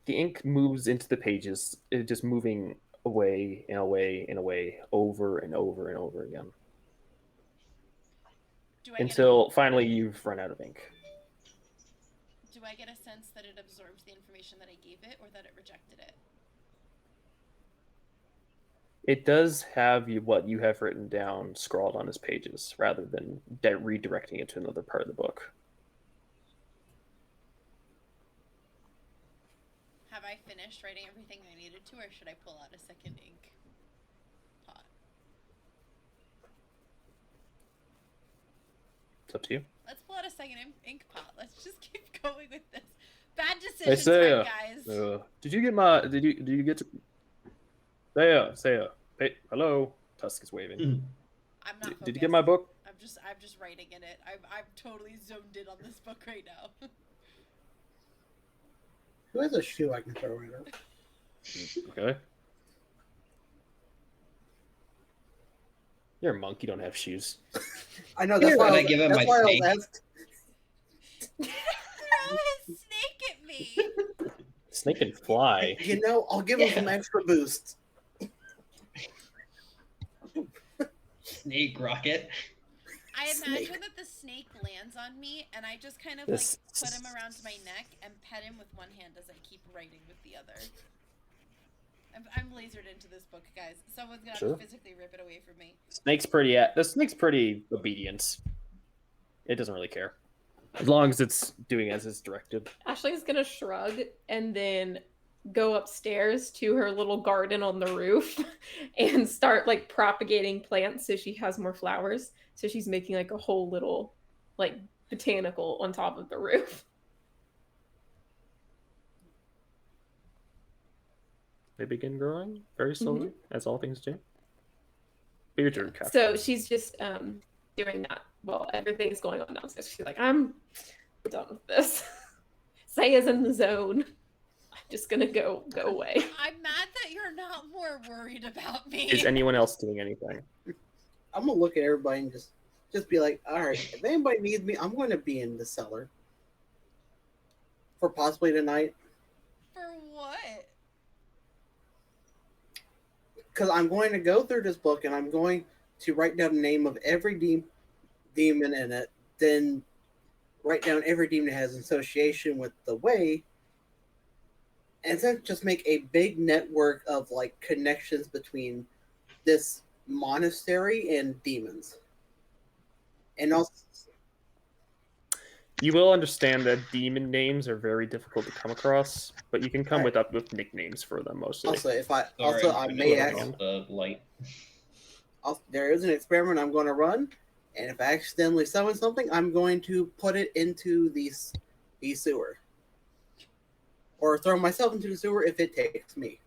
The ink moves into the pages, it just moving away and away and away over and over and over again. Do I Until finally you've run out of ink. do I get a sense that it absorbed the information that I gave it, or that it rejected it? It does have what you have written down scrawled on his pages, rather than redirecting it to another part of the book. Have I finished writing everything I needed to, or should I pull out a second ink pot? It's up to you. Let's pull out a second ink pot. Let's just keep going with this. Bad Hey, decisions, Saya. right, guys? Did you get my? Did you get to? Saya. Hey, hello. Tusk is waving. I'm not. Did you get my focused. book? I'm just writing in it. I'm totally zoned in on this book right now. Who has a shoe I can throw right up? Okay. You're a monk. You don't have shoes. I know, that's Can why I give him that's my why I was snake? asked. Throw his snake at me. Snake can fly. You know, I'll give him some extra boost. Snake rocket. I Snake. imagine that the snake lands on me, and I just kind of This- like put him around my neck and pet him with one hand as I keep writing with the other. I'm lasered into this book, guys. Someone's gonna have Sure. to physically rip it away from me. The snake's pretty obedient. It doesn't really care. As long as it's doing as it's directed. Ashley's gonna shrug and then go upstairs to her little garden on the roof and start like propagating plants so she has more flowers. So she's making like a whole little like botanical on top of the roof. They begin growing very slowly, as all things do. But your turn, Cap. So she's just doing that while everything's going on downstairs. She's like, I'm done with this. Saya's in the zone. I'm just gonna go away. I'm mad that you're not more worried about me. Is anyone else doing anything? I'm gonna look at everybody and just be like, all right, if anybody needs me, I'm going to be in the cellar for possibly tonight. For what? Because I'm going to go through this book and I'm going to write down the name of every demon in it, then write down every demon that has association with the way, and then just make a big network of like connections between this monastery and demons. And also, You will understand that demon names are very difficult to come across, but you can come up with nicknames for them mostly. also if I Sorry, I I'm may turning ask. off the light. There is an experiment I'm going to run, and if I accidentally summon something, I'm going to put it into the sewer, or throw myself into the sewer if it takes me.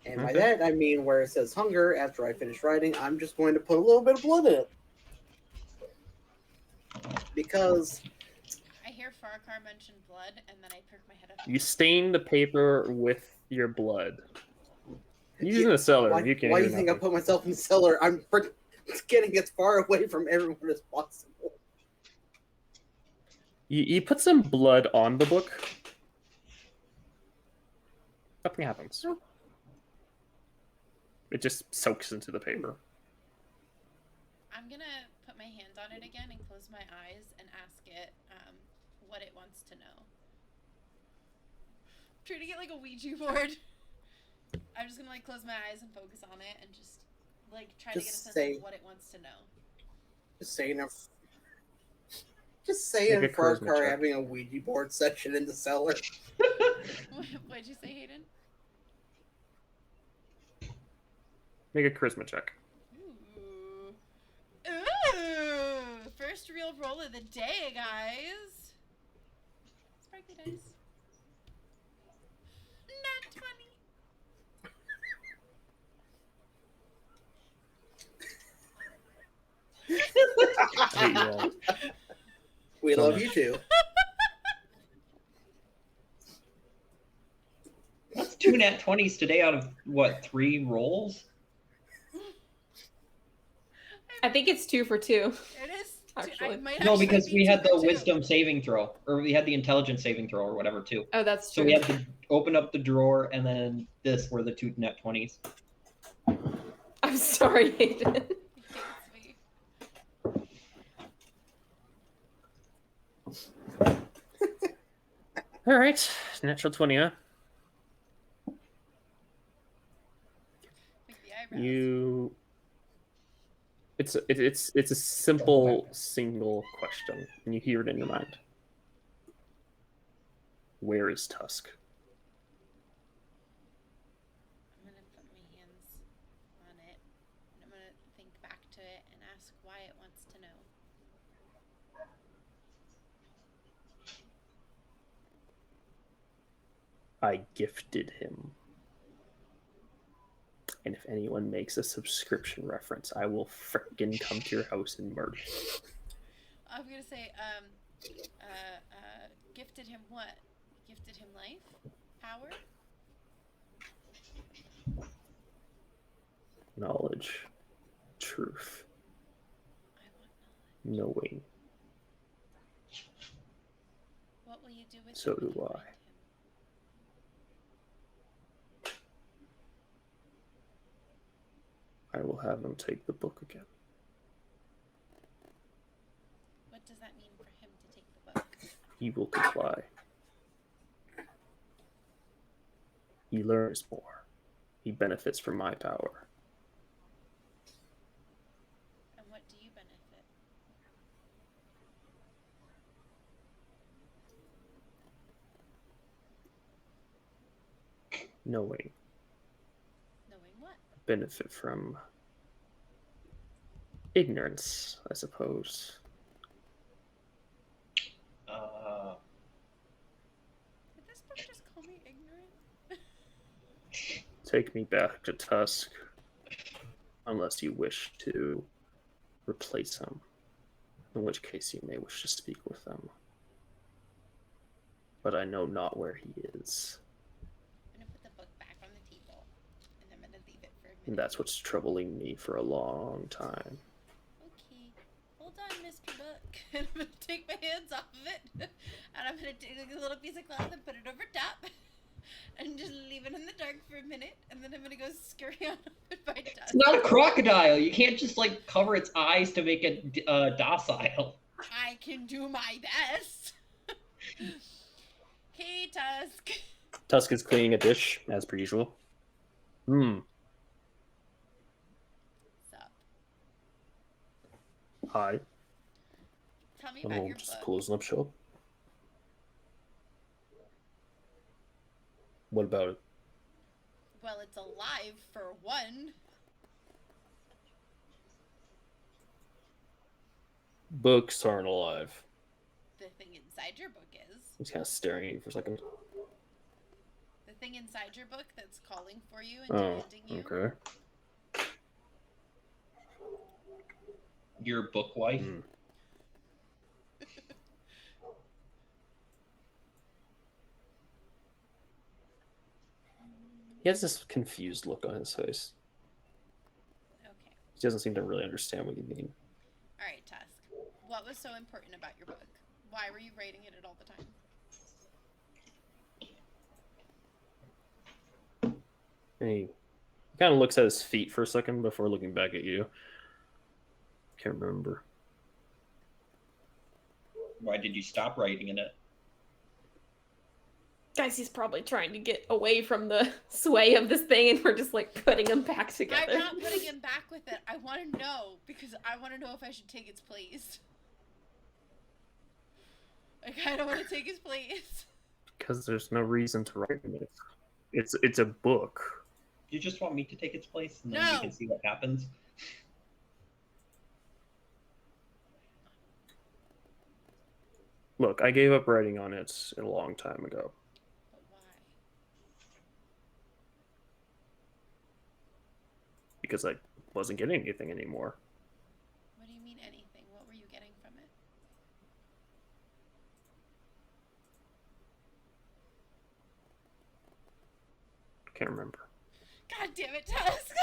And by that I mean where it says hunger. After I finish writing, I'm just going to put a little bit of blood in it, because I hear Farquhar mention blood, and then I perk my head up. You stain the paper with your blood. He's in the cellar. why, You can't why do hear you think I nothing. put myself in the cellar? I'm getting as far away from everyone as possible. You put some blood on the book. Nothing happens. It just soaks into the paper. I'm gonna put my hand on it again and close my eyes and ask it what it wants to know. I'm trying to get like a Ouija board. I'm just gonna like close my eyes and focus on it and just like try to get a Just sense say- of what it wants to know. Just saying, Make saying a charisma Farquhar check. having a Ouija board section in the cellar. What'd you say, Hayden? Make a charisma check. Ooh. Ooh! First real roll of the day, guys. Sparkly dice. Nat 20. I hate you all. We So love much. you too. That's 2 nat 20s today out of what, 3 rolls? I think it's 2 for 2. It is. Actually. I might No, actually because be we had 2 for the 2. wisdom saving throw, or we had the intelligence saving throw, or whatever too. Oh, that's So true. we had to open up the drawer, and then this were the 2 nat 20s. I'm sorry, Hayden. He hates me. All right, natural 20, huh? Like the eyebrows. You. It's a simple single question, and you hear it in your mind. Where is Tusk? I'm gonna put my hands on it, and I'm gonna think back to it and ask why it wants to know. I gifted him. And if anyone makes a subscription reference, I will frickin' come to your house and murder you. I'm gonna say, gifted him what? Gifted him life? Power? Knowledge. Truth. I want knowledge. Knowing. What will you do with So him when do you I. find him? I will have him take the book again. What does that mean for him to take the book? He will comply. he learns more. He benefits from my power. And what do you benefit? Knowing. Knowing what? Benefit from ignorance, I suppose. Did this book just call me ignorant? Take me back to Tusk, unless you wish to replace him, in which case you may wish to speak with them. But I know not where he is, I'm gonna put the book back on the table, and I'm gonna leave it for a minute. and that's what's troubling me for a long time. Okay. Hold on, Mr. Book. And I'm gonna take my hands off of it, and I'm gonna take a little piece of cloth and put it over top, and just leave it in the dark for a minute, and then I'm gonna go scurry on up and find Tusk. It's not a crocodile. You can't just like cover its eyes to make it docile. I can do my best. Hey, Tusk. Tusk is cleaning a dish, as per usual. Sup? Hi. Tell me about Oh, your just book. closing up shop. What about it? Well, it's alive for one. Books aren't alive. The thing inside your book is. He's kind of staring at you for a second. The thing inside your book that's calling for you and Oh, demanding you. okay. Your book wife. Hmm. He has this confused look on his face. Okay. He doesn't seem to really understand what you mean. Alright, Tusk. What was so important about your book? Why were you writing it all the time? And he kind of looks at his feet for a second before looking back at you. Can't remember. Why did you stop writing in it? Guys, he's probably trying to get away from the sway of this thing, and we're just like putting him back together. I'm not putting him back with it. I want to know because I want to know if I should take its place. Like, I don't want to take his place. Because there's no reason to write in it. It's a book. You just want me to take its place, and then No. we can see what happens. Look, I gave up writing on it a long time ago. But why? Because I wasn't getting anything anymore. What do you mean anything? What were you getting from it? Can't remember. God damn it, Tusk!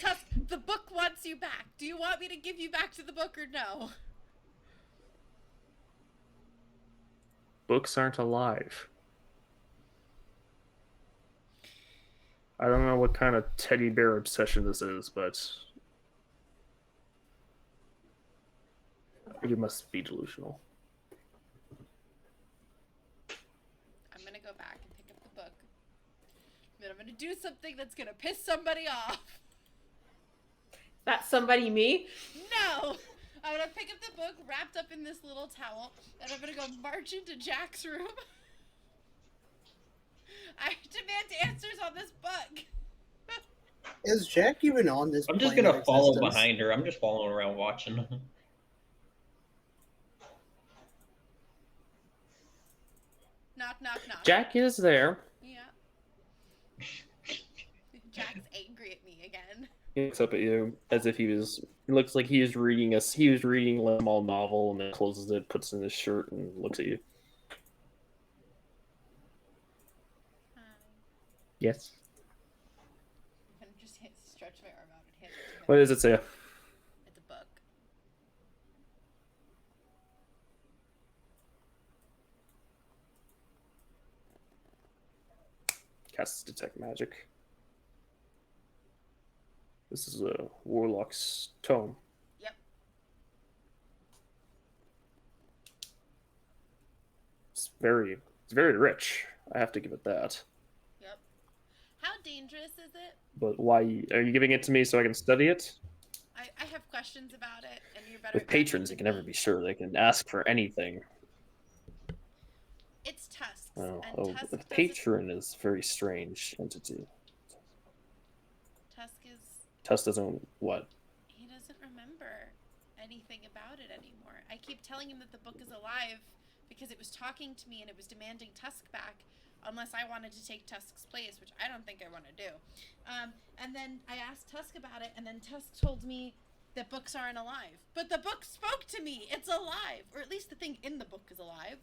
Tusk, the book wants you back. Do you want me to give you back to the book or no? Books aren't alive. I don't know what kind of teddy bear obsession this is, but you must be delusional. I'm gonna go back and pick up the book. Then I'm gonna do something that's gonna piss somebody off. That's somebody, me? No! I'm gonna pick up the book wrapped up in this little towel, and I'm gonna go march into Jack's room. I demand answers on this book. Is Jack even on this? I'm just plane gonna of follow existence? behind her. I'm just following around watching. Knock, knock, knock. Jack is there. Yeah. Jack's angry at me again. He looks up at you as if he was. It looks like he was reading a. He was reading a small novel and then closes it, puts it in his shirt, and looks at you. Hi. Yes. I'm gonna just stretch my arm out and hand it to him. What does it say? It's a book. Casts detect magic. This is a warlock's tome. Yep. It's very rich. I have to give it that. Yep. not dangerous, is it? But why are you giving it to me so I can study it? I have questions about it, and you're better. With at mapping patrons, you than can never me. be sure. They can ask for anything. It's tusks, Oh, and oh, Tusk the doesn't. patron is a very strange entity. Tusk is. Tusk doesn't what? He doesn't remember anything about it anymore. I keep telling him that the book is alive because it was talking to me and it was demanding Tusk back, unless I wanted to take Tusk's place, which I don't think I want to do. And then I asked Tusk about it, and then Tusk told me that books aren't alive. But the book spoke to me. It's alive, or at least the thing in the book is alive.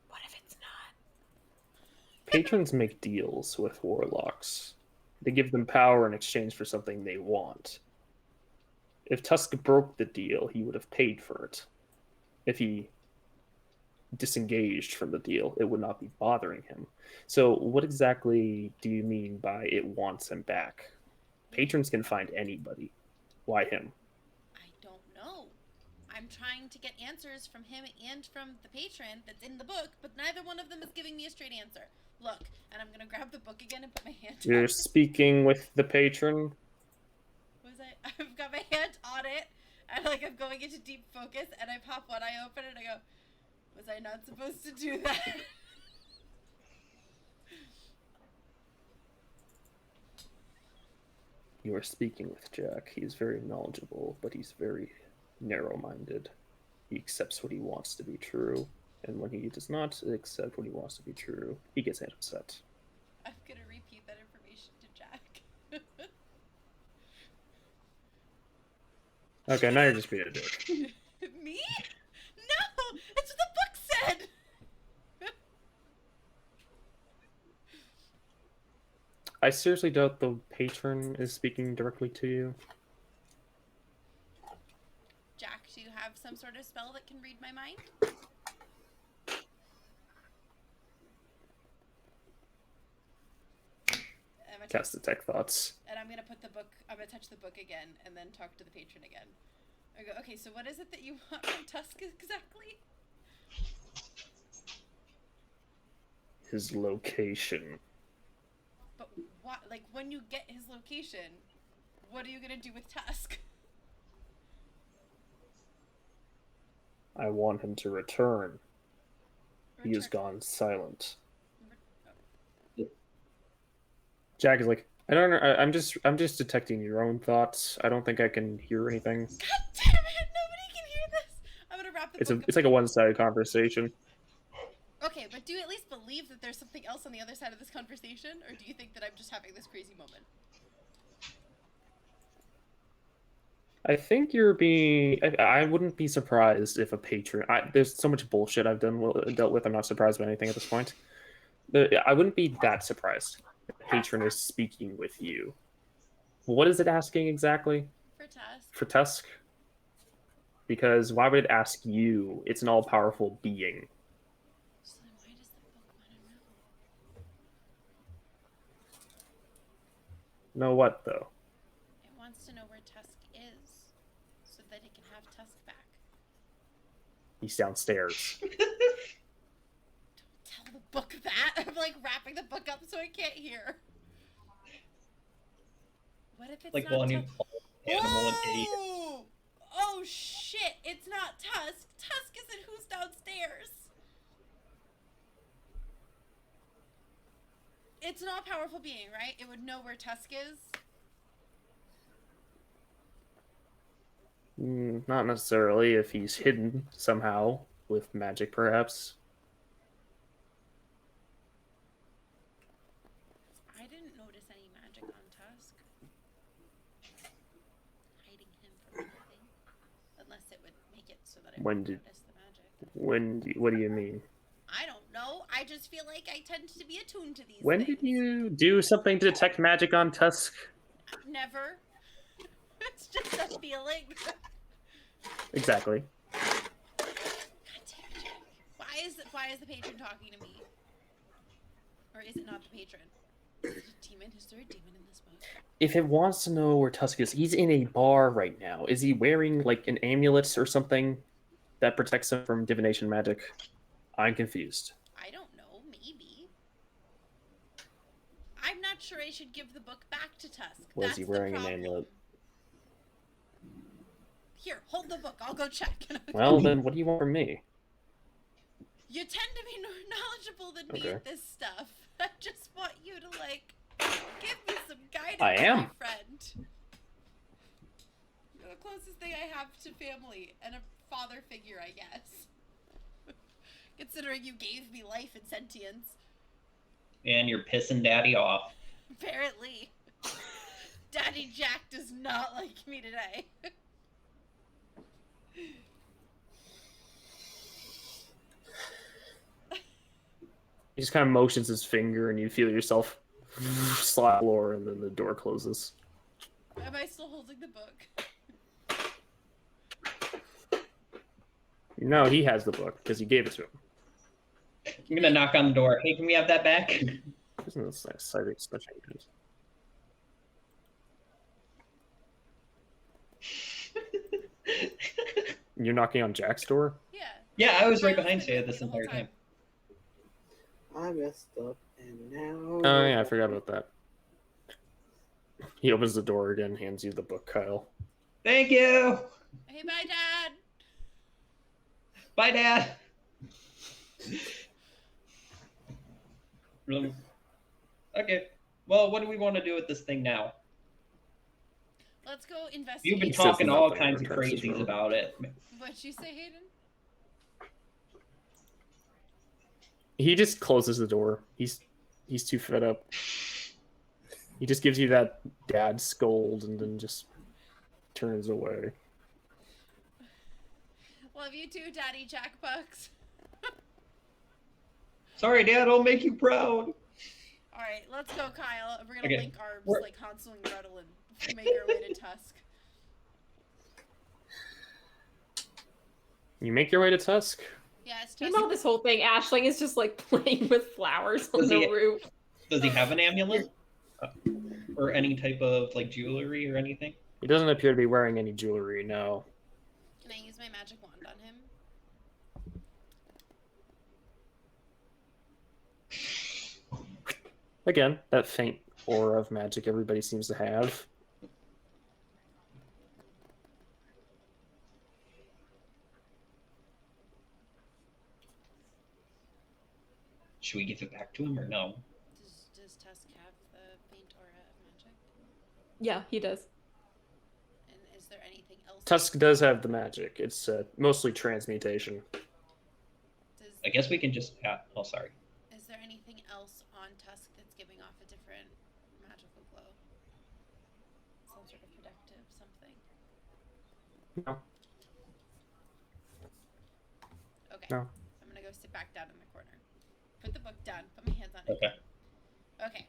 What if it's not? Patrons make deals with warlocks. They give them power in exchange for something they want. If Tusk broke the deal, he would have paid for it. If he disengaged from the deal, it would not be bothering him. So what exactly do you mean by it wants him back? Patrons can find anybody. Why him? I don't know. I'm trying to get answers from him and from the patron that's in the book, but neither one of them is giving me a straight answer. Look, and I'm gonna grab the book again and put my hand on You're it. speaking with the patron? I've got my hand on it, and like I'm going into deep focus, and I pop one eye open, and I go, was I not supposed to do that? You are speaking with Jack. He is very knowledgeable, but he's very narrow-minded. He accepts what he wants to be true, and when he does not accept what he wants to be true, he gets upset. I'm gonna repeat that information to Jack. Okay, now you're just being a dick. Me? No! It's what the book said! I seriously doubt the patron is speaking directly to you. Jack, do you have some sort of spell that can read my mind? I'm gonna Cast Detect Thoughts. and I'm gonna put the book. I'm gonna touch the book again, and then talk to the patron again. I go, okay, so what is it that you want from Tusk exactly? His location. But what? Like, when you get his location, what are you gonna do with Tusk? I want him to return. He has Return- gone silent. oh, Jack is like, I don't know. I'm just detecting your own thoughts. I don't think I can hear anything. God damn it! Nobody can hear this. I'm gonna wrap the book up. It's like a one-sided conversation. Okay, but do you at least believe that there's something else on the other side of this conversation, or do you think that I'm just having this crazy moment? I think you're being. I wouldn't be surprised if a patron. There's so much bullshit I've dealt with. I'm not surprised by anything at this point. I wouldn't be that surprised if a patron is speaking with you. What is it asking exactly? For Tusk. For Tusk? Because why would it ask you? It's an all-powerful being. So then why does the book want to know? Know what though? It wants to know where Tusk is, so that it can have Tusk back. He's downstairs. Don't tell the book that. I'm like wrapping the book up so I can't hear. What if it's Like, not well, I need Tusk? to call animal and idiot. Oh! Oh shit! It's not Tusk. Tusk isn't who's downstairs. It's an all-powerful being, right? It would know where Tusk is. Not necessarily if he's hidden somehow with magic, perhaps. I didn't notice any magic on Tusk. Hiding him from anything. Unless it would make it so that I When wouldn't did- notice the magic. What do you mean? I don't know. I just feel like I tend to be attuned to these When things. did you do something to detect magic on Tusk? Never. It's just a feeling. Exactly. God damn it, Jack. Why is the patron talking to me? Or is it not the patron? Is it a demon? Is there a demon in this book? If it wants to know where Tusk is, he's in a bar right now. Is he wearing like an amulet or something that protects him from divination magic? I'm confused. I don't know. Maybe. not sure I should give the book back to Tusk. Was That's he the wearing an problem. amulet? Here, hold the book. I'll go check. Well, then what do you want from me? You tend to be more knowledgeable than me Okay. at this stuff. I just want you to, like, give me some guidance, I am. my friend. You're the closest thing I have to family and a father figure, I guess. Considering you gave me life and sentience. And you're pissing Daddy off. Apparently. Daddy Jack does not like me today. He just kind of motions his finger, and you feel yourself slide the floor, and then the door closes. Am I still holding the book? No, he has the book because you gave it to him. I'm gonna knock on the door. Hey, can we have that back? Isn't this nice? Sight such changes. You're knocking on Jack's door? Yeah. Yeah, I was right Kyle's behind been Saya with me this the whole entire time. I messed up, and now. Oh, yeah, I forgot about that. He opens the door again, hands you the book, Kyle. Thank you. Hey, bye, Dad. Bye, Dad. Really? Okay. Well, what do we want to do with this thing now? Let's go investigate. You've been Says talking all nothing kinds of in returns as crazies well. about it. What'd you say, Hayden? He just closes the door. He's too fed up. He just gives you that dad scold and then just turns away. Love you too, Daddy Jack Bucks. Sorry, Dad. I'll make you proud. All right, let's go, Kyle. We're gonna Okay. link arms We're- like Hansel and Gretel and make our way to Tusk. You make your way to Tusk. Yeah, it's Tusk. Meanwhile, this whole thing, Ashling is just like playing with flowers on Does the he- roof. Does he have an amulet? Or any type of like jewelry or anything? He doesn't appear to be wearing any jewelry, no. Can I use my magic wand on him? Again, that faint aura of magic everybody seems to have. Should we give it back to him or no? Does Tusk have the faint aura of magic? Yeah, he does. And is there anything else? Tusk does have the magic. It's mostly transmutation. Does, I guess we can just. Oh, sorry. is there anything else on Tusk that's giving off a different magical glow? Some sort of protective something. No. Okay. No. I'm gonna go sit back down in the corner. Put the book down. Put my hands on it. Okay. Okay.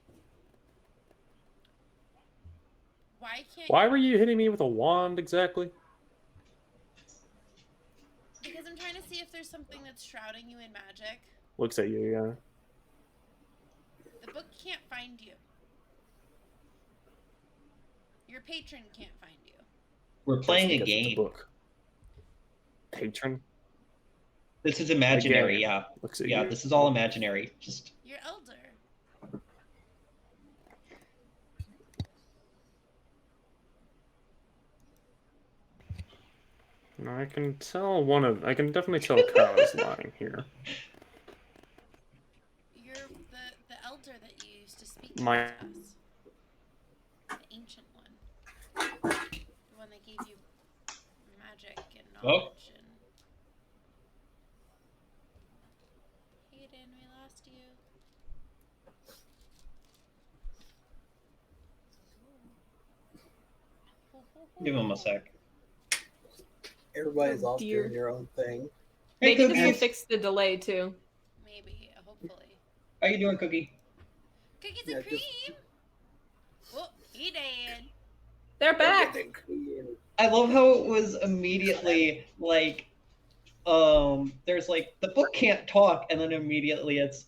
Why can't? Why were you hitting me with a wand exactly? Because I'm trying to see if there's something that's shrouding you in magic. Looks at you, yeah. The book can't find you. Your patron can't find you. We're playing a Because it's game. book. Patron This is imaginary. Again, Yeah. looks at Yeah. you. This is all imaginary. Just. Your elder. No, I can tell I can definitely tell Kyle is lying here. You're the elder that you used to speak My- to us. The ancient one. The one that gave you magic and knowledge and Hayden, we lost you. Give him a sec. Everybody's Oh, off dear. doing their own thing. Hey, Maybe this will Cookies. fix the delay too. Maybe, hopefully. How you doing, Cookie? Cookies Yeah, and cream. just- Oh, he did. They're back. I love how it was immediately like, there's like the book can't talk, and then immediately it's,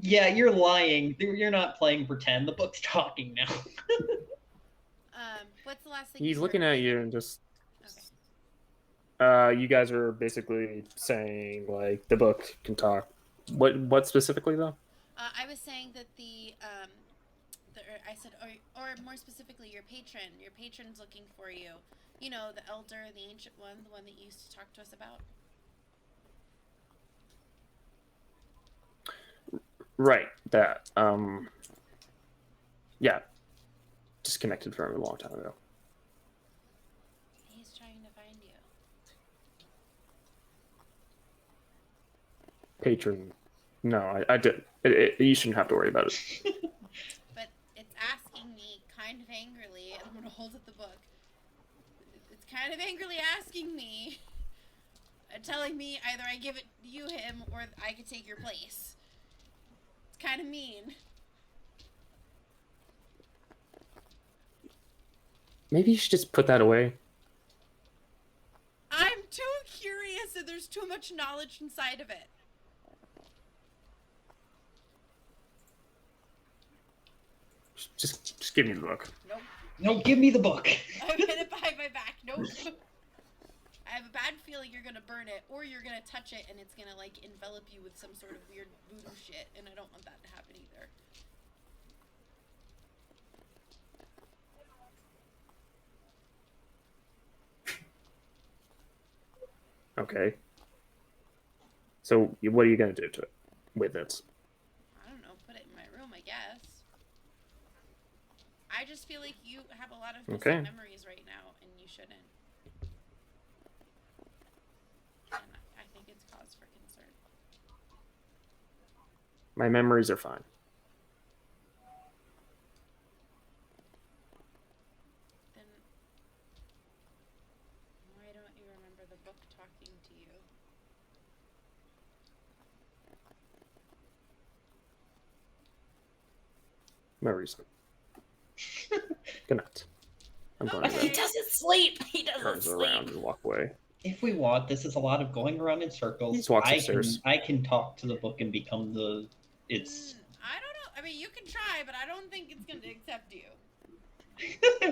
yeah, you're lying. You're not playing pretend. The book's talking now. What's the last thing? He's you looking heard? at you and just Okay. you guys are basically saying like the book can talk. What specifically though? I was saying that the I said, or more specifically, your patron. Your patron's looking for you. You know, the elder, the ancient one, the one that you used to talk to us about. Right. That. Yeah. Disconnected from him a long time ago. He's trying to find you. Patron. No, I did. You shouldn't have to worry about it. But it's asking me kind of angrily, and I'm gonna hold up the book. It's kind of angrily asking me, telling me either I give it you him or I could take your place. It's kind of mean. Maybe you should just put that away. I'm too curious, and there's too much knowledge inside of it. Just give me the book. Nope. No, give me the book. I'm gonna buy my back. Nope. I have a bad feeling you're gonna burn it, or you're gonna touch it, and it's gonna like envelop you with some sort of weird voodoo shit, and I don't want that to happen either. Okay. So what are you gonna do to it? With it? I don't know. Put it in my room, I guess. I just feel like you have a lot of Okay. missing memories right now, and you shouldn't. And I think it's cause for concern. My memories are fine. Then why don't you remember the book talking to you? Memories. Good night. I'm going Okay. to doesn't sleep. He turns around and walk away. If we want, this is a lot of going around in circles. He just walks upstairs. I can talk to the book and become the. It's I don't know. I mean, you can try, but I don't think it's going to accept you.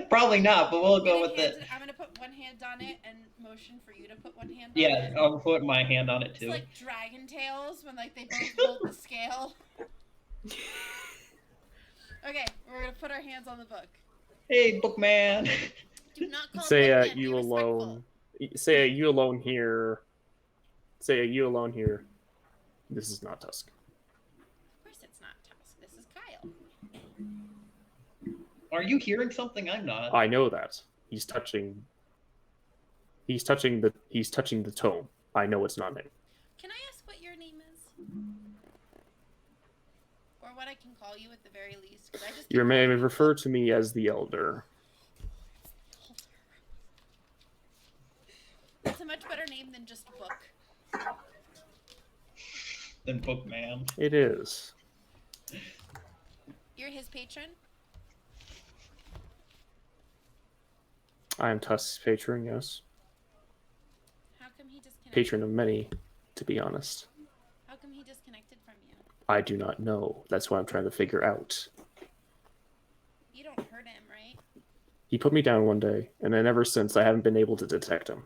probably not, but we'll I'm go gonna with hand it. I'm going to put one hand on it and motion for you to put one hand on Yeah, it. I'll put my hand on it It's too. like Dragon Tales when like they both hold the scale. Okay, we're going to put our hands on the book. Hey, bookman. Do not call Say it bookman, be you respectful. alone. Say you alone here. Say you alone here. This is not Tusk. Of course it's not Tusk. This is Kyle. Are you hearing something? I'm not. I know that. He's touching the tome. I know it's not him. Can I ask what your name is? Or what I can call you at the very least? 'Cause I just You keep may calling you refer Book. to me as the Elder. That's a much better name than just Book. Then bookman. It is. You're his patron? I am Tusk's patron, yes. How come he disconnected? Patron of many, to be honest. How come he disconnected from you? I do not know. That's what I'm trying to figure out. You don't hurt him, right? He put me down one day, and then ever since I haven't been able to detect him.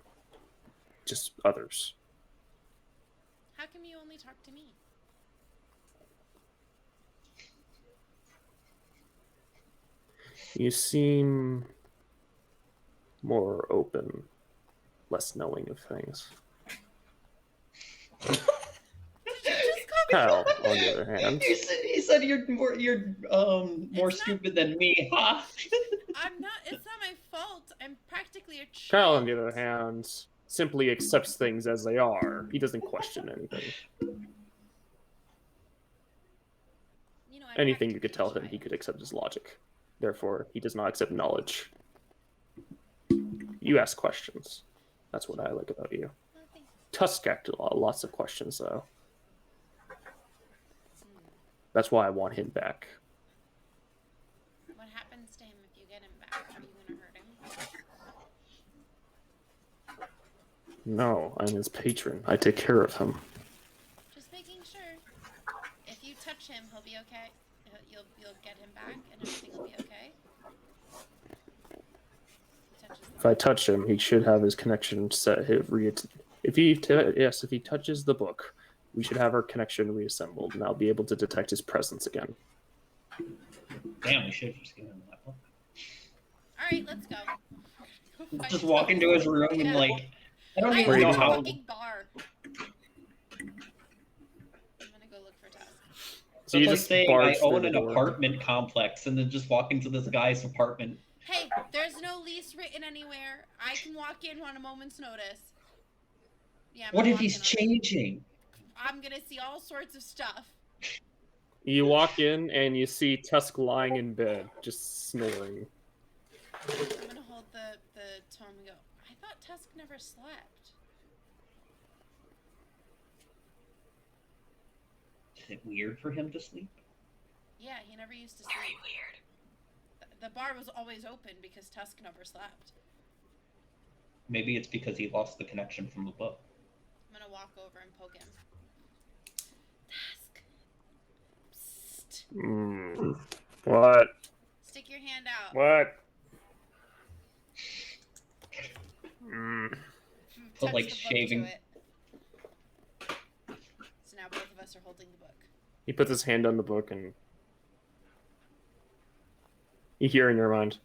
Just others. How come you only talk to me? You seem more open, less knowing of things. Just call me Kyle, on the other hand, He said you're more more It's not- stupid than me, huh? I'm not. It's not my fault. I'm practically a child. Kyle, on the other hand, simply accepts things as they are. He doesn't question anything. You know, I'm Anything you could practically tell a him, he child. could accept as logic. Therefore, he does not accept knowledge. You ask questions. That's what I like about you. Oh, thanks. Tusk asked lots of questions, though. That's why I want him back. What happens to him if you get him back? Are you gonna hurt him? No, I'm his patron. I take care of him. Just making sure. If you touch him, he'll be okay. You'll get him back, and everything will be okay. He touches If I touch him, he should have his connection set. If he touches the book, we should have our connection reassembled, and I'll be able to detect his presence again. Damn, we should have just given him that book. All right, let's go. Go find Just walk Tusk. into his room and Yeah. like, I don't I even Where know own a how. fucking bar. I'm gonna go look for Tusk. So It's you like just saying I barge through own the an door. apartment complex and then just walk into this guy's apartment. Hey, there's no lease written anywhere. I can walk in on a moment's notice. Yeah. I'm What gonna if he's walk in on it. changing? I'm gonna see all sorts of stuff. You walk in and you see Tusk lying in bed, just snoring. I'm gonna hold the tome and go. I thought Tusk never slept. Is it weird for him to sleep? Yeah, he never used to sleep. Very weird. The bar was always open because Tusk never slept. Maybe it's because he lost the connection from the book. I'm gonna walk over and poke him. Tusk. Psst. What? Stick your hand out. What? Put, Touch like, the book shaving- to it. So now both of us are holding the book. He puts his hand on the book and you hear in your mind,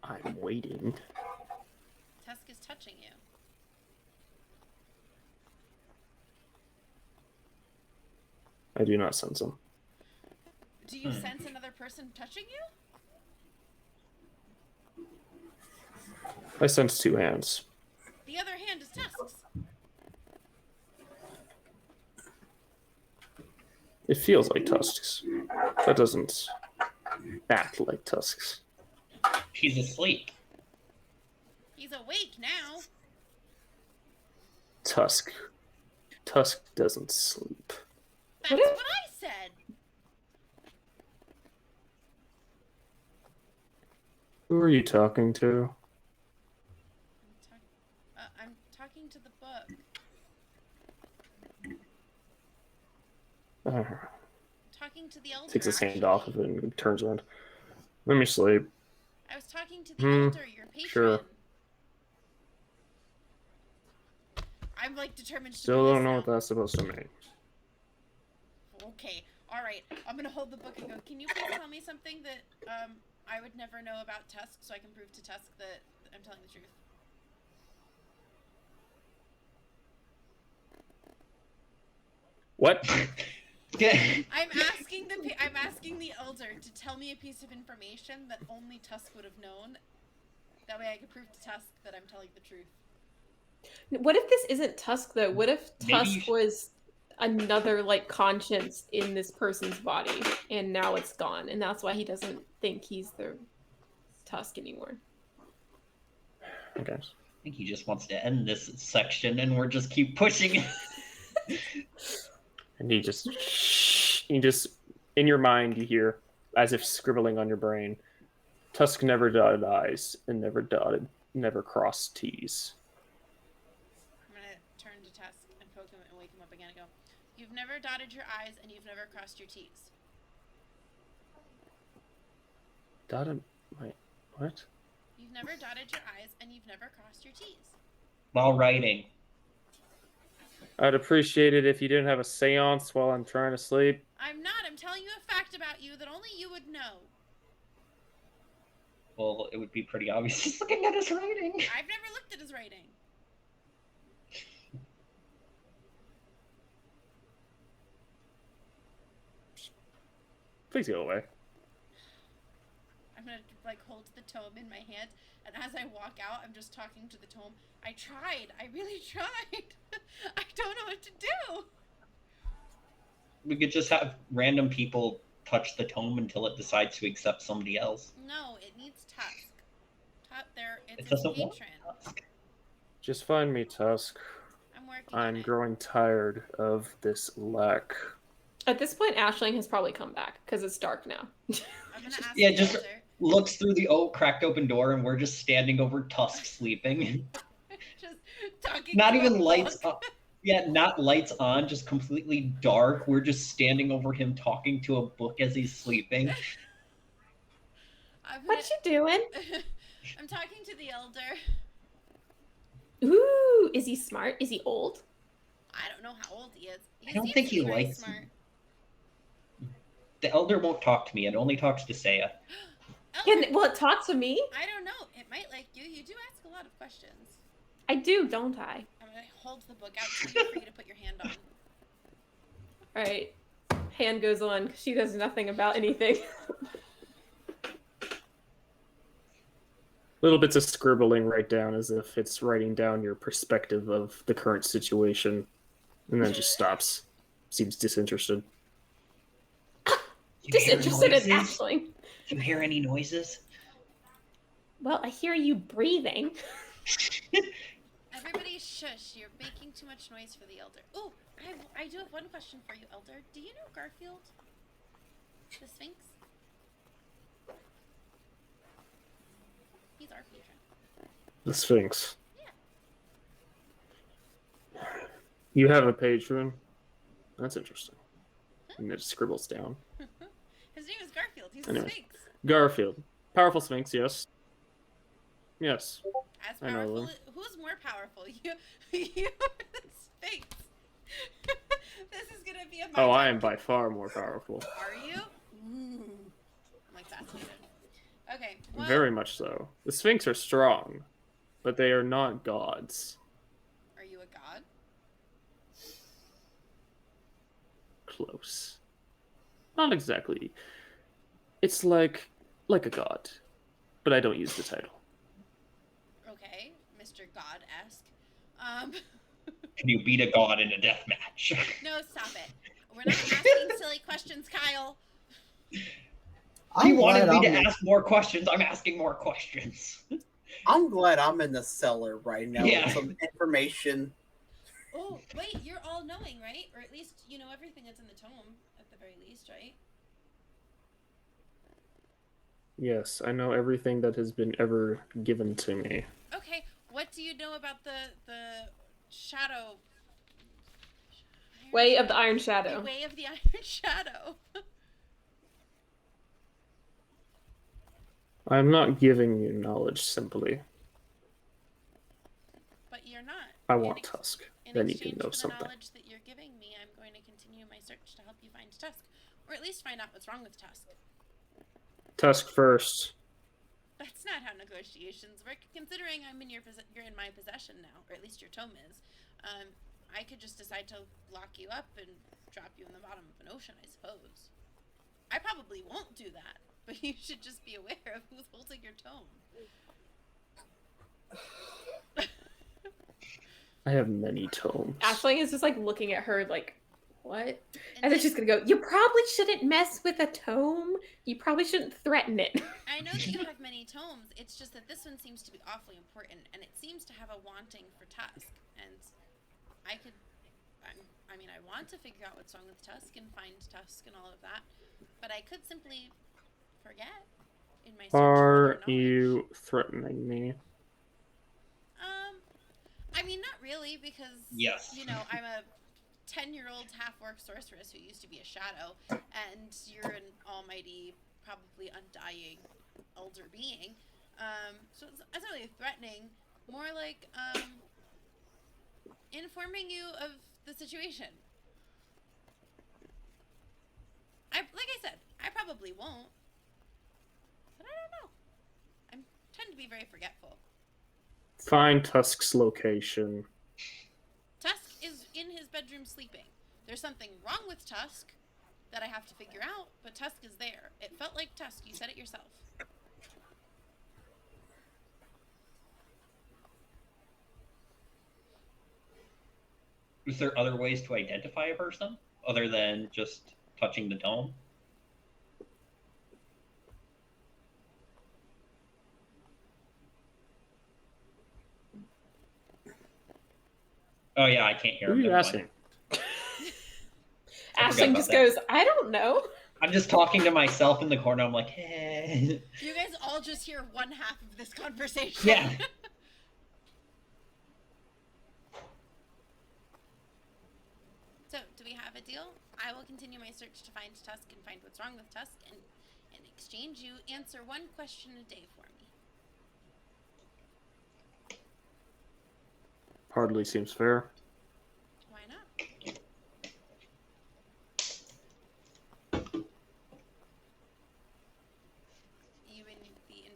I'm waiting. Tusk is touching you. I do not sense him. Do you sense another person touching you? I sense two hands. The other hand is Tusk's. It feels like Tusk's. That doesn't act like Tusk's. He's asleep. He's awake now. Tusk. Tusk doesn't sleep. That's What what, if- I said. Who are you talking to? I'm talking to the book. Talking to the elder. Takes his hand actually. off of it and turns around. Let me sleep. I was talking to the elder, your patron. sure. I'm like determined to Still do don't this know now. what that's supposed to mean. Okay, all right. I'm gonna hold the book and go. Can you please tell me something that I would never know about Tusk, so I can prove to Tusk that I'm telling the truth? What? I'm asking the elder to tell me a piece of information that only Tusk would have known. That way, I can prove to Tusk that I'm telling the truth. What if this isn't Tusk though? What if Maybe Tusk you should- was another like conscience in this person's body and now it's gone and that's why he doesn't think he's the Tusk anymore? I guess. I think he just wants to end this section and we're just keep pushing it. And you just, in your mind, you hear, as if scribbling on your brain, Tusk never dotted I's and never crossed T's. I'm gonna turn to Tusk and poke him and wake him up again and go, "You've never dotted your I's and you've never crossed your T's." Dotted, wait, what? You've never dotted your I's and you've never crossed your T's. While writing. I'd appreciate it if you didn't have a seance while I'm trying to sleep. I'm not. I'm telling you a fact about you that only you would know. Well, it would be pretty obvious just looking at his writing. I've never looked at his writing. Please go away. I'm gonna like hold the tome in my hand, and as I walk out, I'm just talking to the tome. I tried. I really tried. I don't know what to do. We could just have random people touch the tome until it decides to accept somebody else. No, it needs Tusk. There, It it's his doesn't want patron. Tusk. Just find me, Tusk. I'm working on I'm it. growing tired of this lack. At this point, Ashling has probably come back because it's dark now. I'm gonna ask Yeah, the just- elder. Looks through the cracked open door and we're just standing over Tusk sleeping. Just talking. Not to a even lights book. on. Yeah, not lights on, just completely dark. We're just standing over him talking to a book as he's sleeping. I'm What you doing? I'm talking to the elder. Ooh, is he smart? Is he old? I don't know how old he is. I don't seems think to he be very likes smart. The Elder won't talk to me. It only talks to Saya. Elder, Will it talk to me? I don't know. It might like you. You do ask a lot of questions. I do, don't I? I'm gonna hold the book out to you for you to put your hand on. Alright. Hand goes on, 'cause she does nothing about anything. Little bits of scribbling right down as if it's writing down your perspective of the current situation, and then just stops. Seems disinterested. You hear Disinterested in noises? Ashling. You hear any noises? Well, I hear you breathing. Everybody shush. You're making too much noise for the Elder. Oh, I do have one question for you, Elder. Do you know Garfield? The Sphinx? He's our patron. The Sphinx. Yeah. You have a patron? That's interesting. And it scribbles down. His name is Garfield. He's Anyway. a Sphinx. Garfield. Powerful Sphinx, yes. Yes. As I know powerful. them. Who's more powerful? You or the Sphinx? This is gonna be a. Oh, I am by far more powerful. Are you? Ooh. I'm like fascinated. Okay. Well, Very much so. The Sphinx are strong, but they are not gods. Are you a god? Close. Not exactly. It's like a god, but I don't use the title. Okay, Mr. God-esque. Can you beat a god in a death match? No, stop it. We're not asking silly questions, Kyle. He I'm wanted glad me I'm to in- ask more questions. I'm asking more questions. I'm glad I'm in the cellar right now Yeah. with some information. Oh, wait, you're all knowing, right? Or at least you know everything that's in the tome, at the very least, right? Yes, I know everything that has been ever given to me. Okay, what do you know about the shadow? Way of the Iron The Shadow. way of the Iron Shadow. I'm not giving you knowledge simply. But you're not. I In want ex- Tusk. In Then you exchange can know for the something. knowledge that you're giving me, I'm going to continue my search to help you find Tusk, or at least find out what's wrong with Tusk. Tusk first. That's not how negotiations work. Considering you're in my possession now, or at least your tome is. I could just decide to lock you up and drop you in the bottom of an ocean, I suppose. I probably won't do that, but you should just be aware of who's holding your tome. I have many tomes. Ashling is just like looking at her like, what? And then then- she's gonna go, you probably shouldn't mess with a tome. You probably shouldn't threaten it. I know that you have many tomes. It's just that this one seems to be awfully important, and it seems to have a wanting for Tusk. And I mean, I want to figure out what's wrong with Tusk and find Tusk and all of that, but I could simply forget in my search for Are other knowledge. you threatening me? I mean, not really, because Yes. you know, I'm a 10-year-old half-orc sorceress who used to be a shadow, and you're an almighty, probably undying elder being. So it's not really threatening, more like informing you of the situation. Like I said, I probably won't, but I don't know. I tend to be very forgetful. Find Tusk's location. Tusk is in his bedroom sleeping. There's something wrong with Tusk that I have to figure out, but Tusk is there. It felt like Tusk. You said it yourself. Is there other ways to identify a person other than just touching the dome? Oh yeah, I can't hear Who are him. you never mind. asking? I forgot Ashling about just that. goes, I don't know. I'm just talking to myself in the corner. I'm like, hey. You guys all just hear one half of this conversation. Yeah. So, do we have a deal? I will continue my search to find Tusk and find what's wrong with Tusk, and in exchange, you answer one question a day for me. Hardly seems fair. Why not?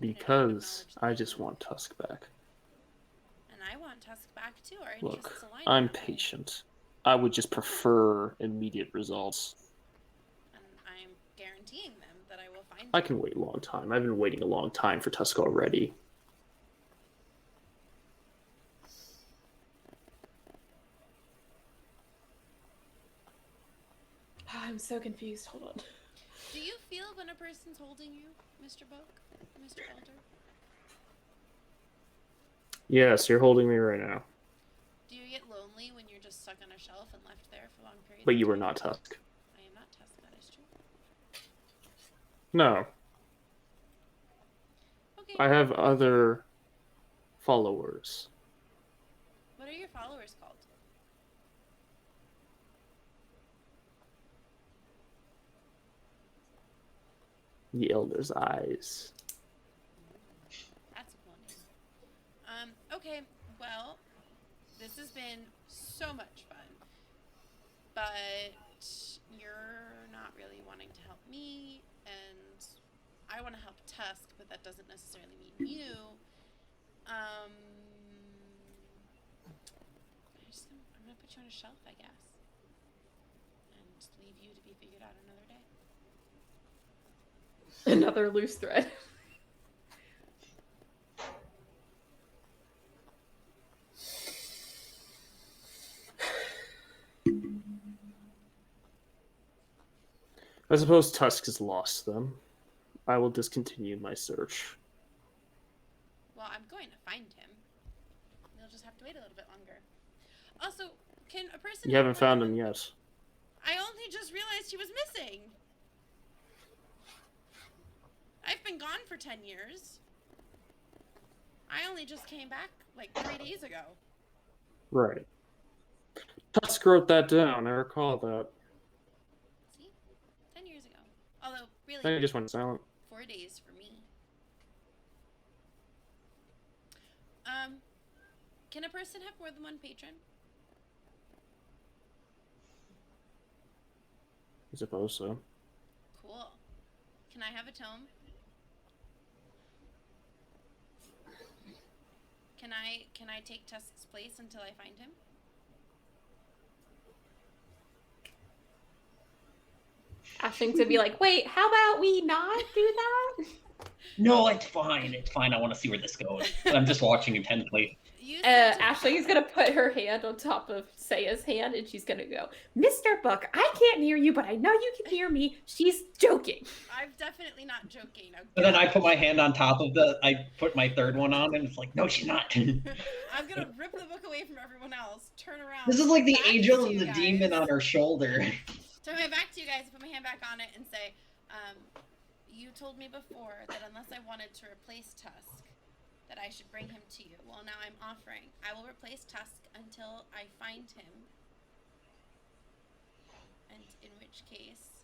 Because I just want Tusk back. And I want Tusk back too. Our Look, interests align I'm that way. patient. I would just prefer immediate results. And I'm guaranteeing them that I will find I him. can wait a long time. I've been waiting a long time for Tusk already. I'm so confused. Hold on. Do you feel when a person's holding you, Mr. Boak? Mr. Elder? Yes, you're holding me right now. Do you get lonely when you're just stuck on a shelf and left there for long periods But of you were time? not Tusk. I am not Tusk, that is true. No, Okay. I have other followers. What are your followers called? The Elder's Eyes. That's a cool name. Okay, well, this has been so much fun. But you're not really wanting to help me, and I want to help Tusk, but that doesn't necessarily mean you. I'm gonna put you on a shelf, I guess. And leave you to be figured out another day. Another loose thread. I suppose Tusk has lost them. I will discontinue my search. Well, I'm going to find him. You'll just have to wait a little bit longer. Also, can a person... You haven't found him yet. I only just realized he was missing. I've been gone for 10 years. I only just came back like 3 days ago. Right. Tusk wrote that down. I recall that. See? 10 years ago. Although, Then really, he just went silent. 4 days for me. Can a person have more than one patron? I suppose so. Cool. Can I have a tome? Can I take Tusk's place until I find him? Ashling to be like, wait, how about we not do that? No, it's fine. It's fine. I want to see where this goes. I'm just watching intently. You said to- Ashling is gonna put her hand on top of Saya's hand, and she's gonna go, Mr. Book, I can't hear you, but I know you can hear me. She's joking. I'm definitely not joking. Now, And then I put my hand on top of I put my third one on, and it's like, no, she's not. I'm gonna rip the book away from everyone else. Turn around. This is like the back angel to and you the guys. demon on her shoulder. Turn my back to you guys, put my hand back on it, and say, you told me before that unless I wanted to replace Tusk, that I should bring him to you. Well, now I'm offering. I will replace Tusk until I find him. And in which case...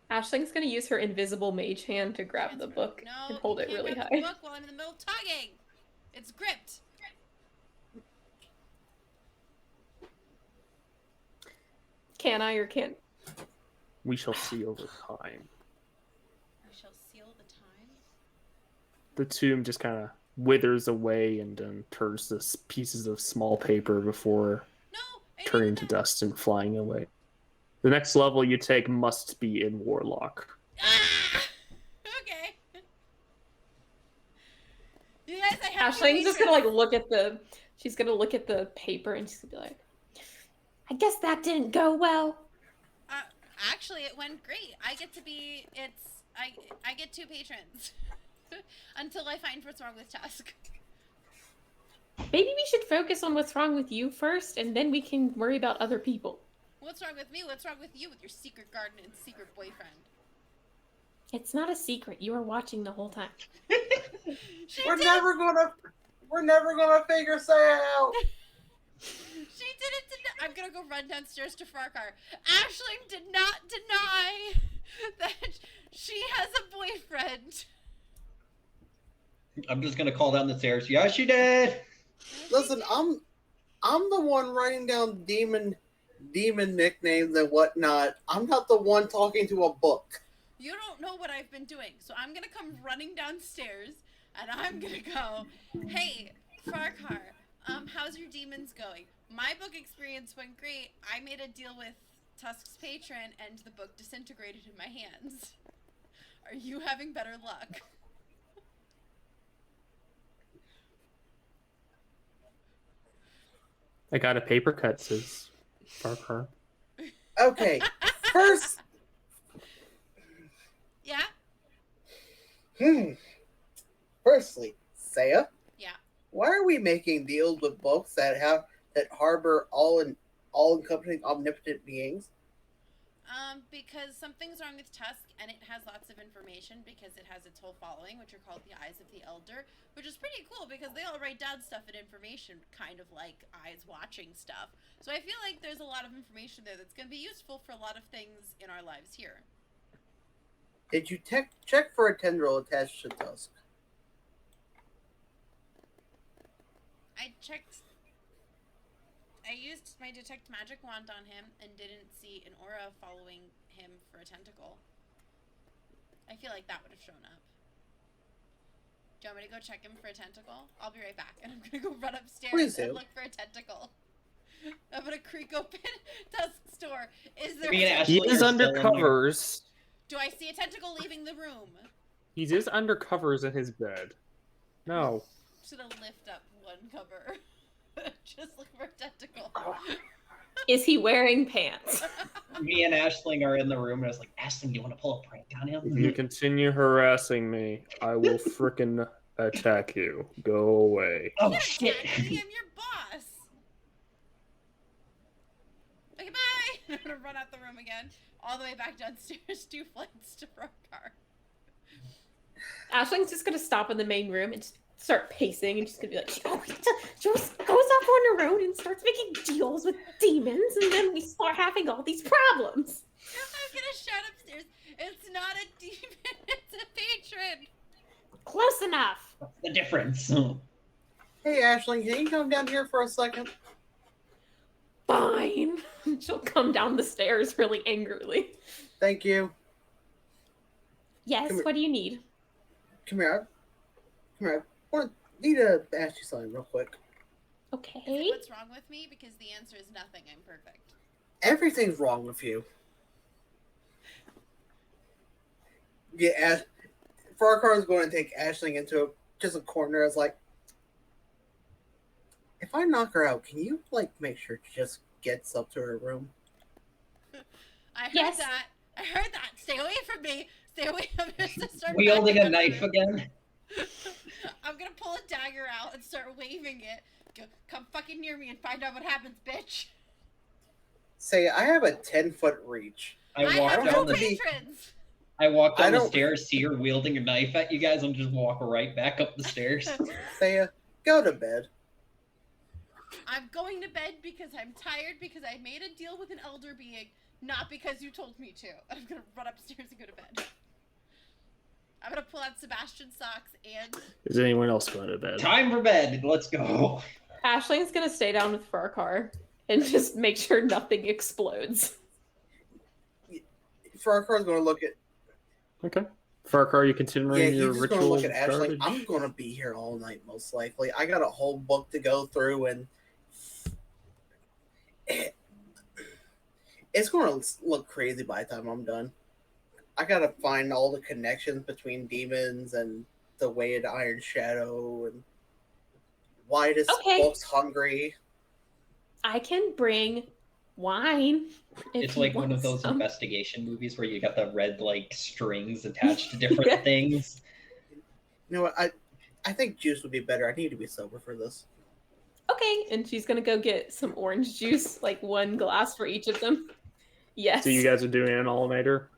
Ashling's gonna use her invisible mage hand to grab the transfer. book No, and hold you it can't really grab high. the book while I'm in the middle of talking. It's gripped. Can I or can't? We shall see over time. We shall seal the time. The tomb just kind of withers away and then turns to pieces of small paper before No! I turning didn't to dust and flying away. The next level you take must be in Warlock. Ah! Okay. You guys, I have Ashling's just gonna patrons. like look at the. She's gonna look at the paper and she's gonna be like, I guess that didn't go well. Actually, it went great. I get to be. I get 2 patrons until I find what's wrong with Tusk. Maybe we should focus on what's wrong with you first, and then we can worry about other people. What's wrong with me? What's wrong with you with your secret garden and secret boyfriend? It's not a secret. You were watching the whole time. She We're did. never gonna figure Saya out. She didn't deny. I'm gonna go run downstairs to Farkar. Aisling did not deny that she has a boyfriend. I'm just gonna call down the stairs. Yeah, she did. Listen, I'm the one writing down demon nicknames and whatnot. I'm not the one talking to a book. You don't know what I've been doing, so I'm gonna come running downstairs and I'm gonna go, hey, Farkar, how's your demons going? My book experience went great. I made a deal with Tusk's patron, and the book disintegrated in my hands. Are you having better luck? I got a paper cut, says Farquhar. Okay, first, Yeah? firstly, Saya. Yeah. Why are we making deals with books that harbor all-encompassing omnipotent beings? Because something's wrong with Tusk, and it has lots of information because it has its whole following, which are called the Eyes of the Elder, which is pretty cool because they all write down stuff and information, kind of like eyes watching stuff. So I feel like there's a lot of information there that's going to be useful for a lot of things in our lives here. Did you check for a tendril attached to Tusk? I used my detect magic wand on him and didn't see an aura following him for a tentacle. I feel like that would have shown up. Do you want me to go check him for a tentacle? I'll be right back, and I'm gonna go run upstairs Please and do. look for a tentacle. I'm gonna creak open Tusk's door. Is there? Me and a Ashley He is are under still in there. covers. Do I see a tentacle leaving the room? He is under covers in his bed. No. Should have lift up one cover. Just look for a tentacle. Is he wearing pants? Me and Ashling are in the room, and I was like, Ashling, you want to pull a prank on him? If you continue harassing me, I will frickin' attack you. Go away. Oh, Yeah, shit. exactly. I'm your boss. Okay, bye. I'm gonna run out the room again, all the way back downstairs, 2 flights to Farkar. Ashling's just gonna stop in the main room and just start pacing and just gonna be like, she just goes off on her own and starts making deals with demons, and then we start having all these problems. I'm gonna shout upstairs. It's not a demon. It's a patron. Close enough. What's the difference? Hey, Ashling, can you come down here for a second? Fine. She'll come down the stairs really angrily. Thank you. Yes, Come here. what do you need? Come here. Need to ask you something real quick. Okay. What's wrong with me? Because the answer is nothing. I'm perfect. Everything's wrong with you. Yeah, Farkar's going to take Ashling into just a corner. It's like, if I knock her out, can you make sure she just gets up to her room? I heard Yes. that. I heard that. Stay away from me. Stay away. I'm gonna start Wielding backing a up knife the room. again? I'm gonna pull a dagger out and start waving it. Go, come fucking near me and find out what happens, bitch. Say, I have a 10-foot reach. I I walk have down no the patrons. I walk I down the don't- stairs, see her wielding a knife at you guys, and just walk right back up the stairs. Say, go to bed. I'm going to bed because I'm tired because I made a deal with an elder being, not because you told me to. I'm gonna run upstairs and go to bed. I'm gonna pull out Sebastian's socks and Is anyone else going to bed? Time for bed. Let's go. Ashling's gonna stay down with Farkar and just make sure nothing explodes. Farkar's going to look at. Okay. Farquhar, you Yeah, continuing he's your just going to ritual look at Ashling. garbage? I'm going to be here all night, most likely. I got a whole book to go through, and it's going to look crazy by the time I'm done. I got to find all the connections between demons and the way of the Iron Shadow and why this Okay. book's hungry. I can bring wine. if It's you like one want of those some. investigation movies where you got the red strings attached to different Yeah. things. You know what? I think juice would be better. I need to be sober for this. Okay, and she's gonna go get some orange juice, like 1 glass for each of them. Yes. So you guys are doing an all-nighter?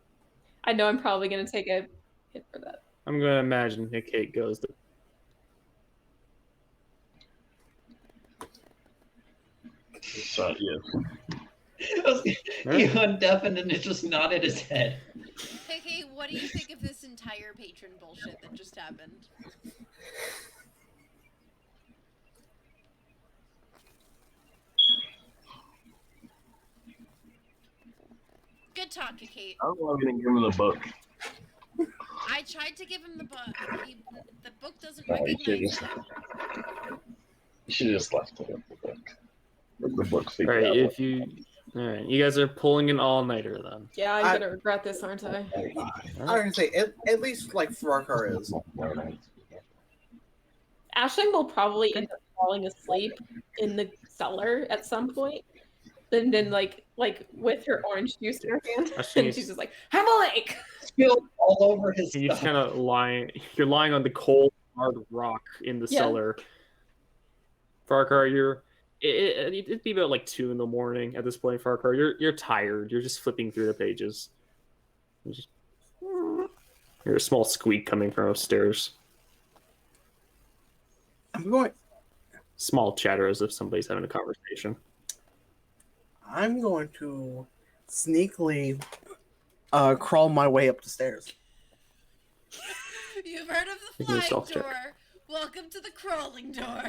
I know I'm probably gonna take a hit for that. I'm going to imagine Nick Kate goes to... So, yes. He undeafened and it just nodded his head. hey, what do you think of this entire patron bullshit that just happened? Good talk, Kate. I'm not going to give him the book. I I tried to give him the book. The book doesn't No, you should recognize just him. you should have just left it with the book. Let the book All figure right, out if you, all right, you guys are pulling an all-nighter then. Yeah, I'm I- gonna regret this, aren't I? All I was right. gonna say at least like Farrakar is. Ashling will probably end up falling asleep in the cellar at some point. And then like with her orange juice in her hand. Ashling And she's just like, I'm awake. Spilled all over his And you just stuff. kind of lying. You're lying on the cold, hard rock in the Yeah. cellar. Farkar, it'd be about like 2 a.m. at this point. Farkar, you're tired. You're just flipping through the pages. You just hear a small squeak coming from upstairs. I'm going. Small chatter as if somebody's having a conversation. I'm going to sneakily crawl my way up the stairs. You've heard of the Give me a flying stealth check. door. Welcome to the crawling door.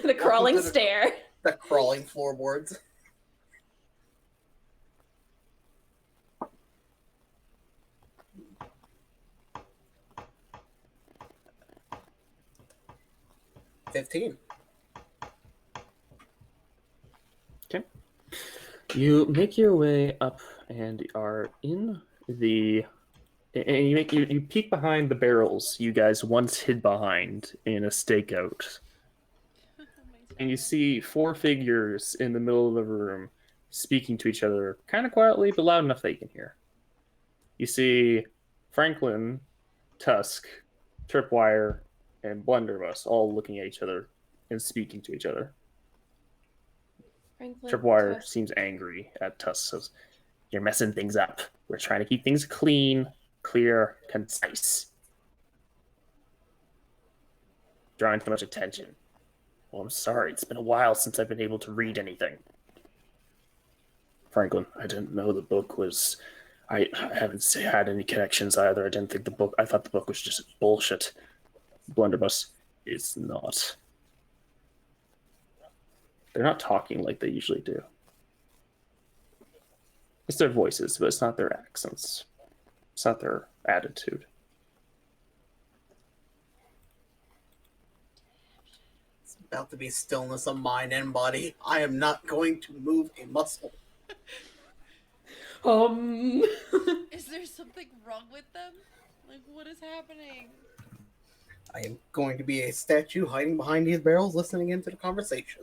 The crawling to the- stair. The crawling floorboards. $15. You make your way up and are in the, and you peek behind the barrels you guys once hid behind in a stakeout, and you see 4 figures in the middle of the room speaking to each other, kind of quietly but loud enough that you can hear. You see Franklin, Tusk, Tripwire, and Blunderbuss all looking at each other and speaking to each other. Franklin, Tripwire Tusk. seems angry at Tusk. Says, "You're messing things up. We're trying to keep things clean, clear, concise. Drawing too much attention. Well, I'm sorry. It's been a while since I've been able to read anything." Franklin, I didn't know the book was. I haven't had any connections either. I didn't think the book. I thought the book was just bullshit. Blunderbuss, it's not. They're not talking like they usually do. It's their voices, but it's not their accents. It's not their attitude. It's about to be stillness of mind and body. I am not going to move a muscle. Is there something wrong with them? Like, what is happening? I am going to be a statue hiding behind these barrels listening into the conversation.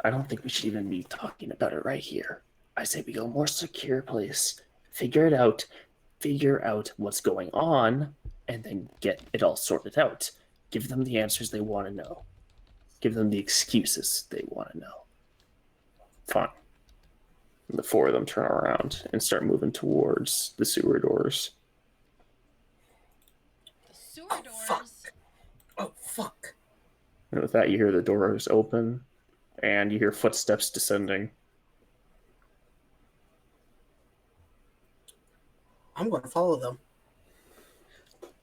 I don't think we should even be talking about it right here. I say we go more secure place, figure it out, figure out what's going on, and then get it all sorted out. Give them the answers they want to know. Give them the excuses they want to know. Fine. And the 4 of them turn around and start moving towards the sewer doors. The sewer Oh, doors. fuck. Oh, fuck. And with that, you hear the doors open, and you hear footsteps descending. I'm going to follow them.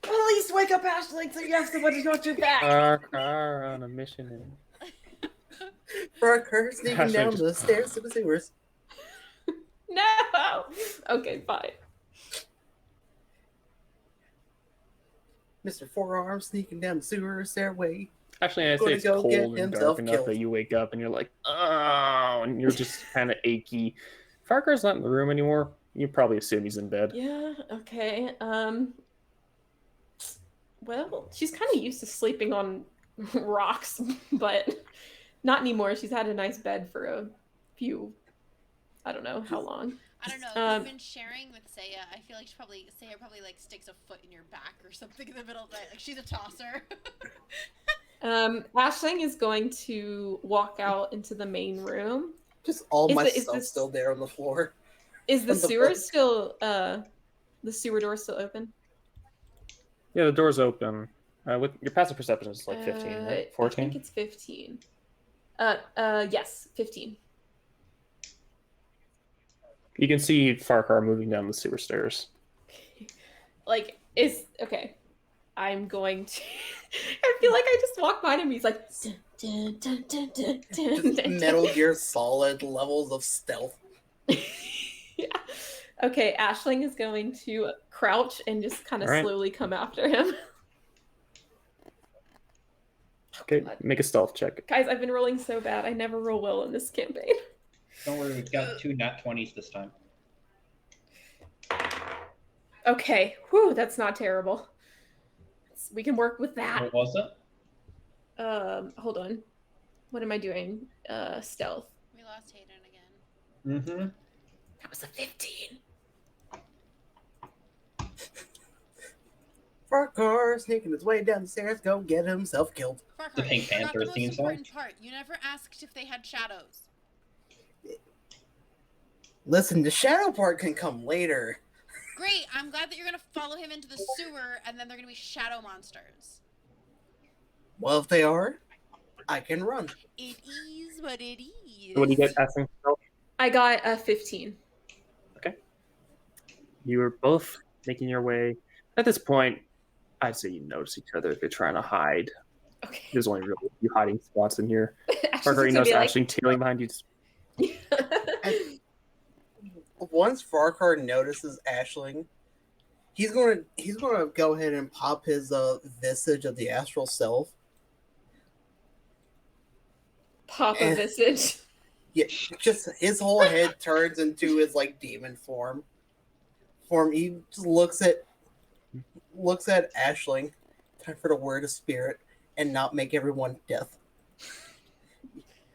At least wake up, Ashling, so you have somebody to watch your back. Car on a mission. Farrakar sneaking Gosh, I down just- the stairs to the sewers. No. Okay, fine. Mr. Forearm sneaking down the sewer stairway. Actually, I Gonna say it's go get cold and himself dark enough killed. that you wake up and you're like, oh, and you're just kind of achy. Farkar's not in the room anymore. You probably assume he's in bed. Yeah, okay. Well, she's kind of used to sleeping on rocks, but not anymore. She's had a nice bed for a few, I don't know how long. I don't know. Um, You've been sharing with Saya. I feel like Saya probably like sticks a foot in your back or something in the middle of the night. Like she's a tosser. Ashling is going to walk out into the main room. Just all Is my the- is stuff this- still there on the floor. Is the From the sewer book. still, the sewer door still open? Yeah, the door's open. With your passive perception is like 15, right? I 14? think it's 15. Yes, 15. You can see Farkar moving down the sewer stairs. Like, okay. I'm going to. I feel like I just walked by him. He's like, dun, dun, dun, dun, dun, dun, Just dun, Metal dun. Gear Solid levels of stealth. Yeah. Okay, Ashling is going to crouch and just kind of Alright. slowly come after him. Okay, God. make a stealth check. Guys, I've been rolling so bad. I never roll well in this campaign. Don't worry, we've got 2 nat 20s this time. Okay, whew, that's not terrible. We can work with that. What was it? Hold on. What am I doing? Stealth. We lost Hayden again. Mm-hmm. That was a 15. Farquhar sneaking his way down the stairs, go get himself killed. Farquhar, The Pink you forgot Panther the most theme song? important part. You never asked if they had shadows. Listen, the shadow part can come later. Great, I'm glad that you're gonna follow him into the sewer, and then they're gonna be shadow monsters. Well, if they are, I can run. It is what it is. What do you get, Ashling? I got a 15. You were both making your way. At this point, I'd say you notice each other if you're trying to hide. Okay. There's only really a few hiding spots in here. Ashling's Farquhar, you gonna notice be like- Ashling tailing behind you. And once Farquhar notices Ashling, he's gonna go ahead and pop his visage of the astral self. Papa Eh. visage. Yeah, just his whole head turns into his like demon form. He just looks at Ashling, time for the word of spirit, and not make everyone deaf.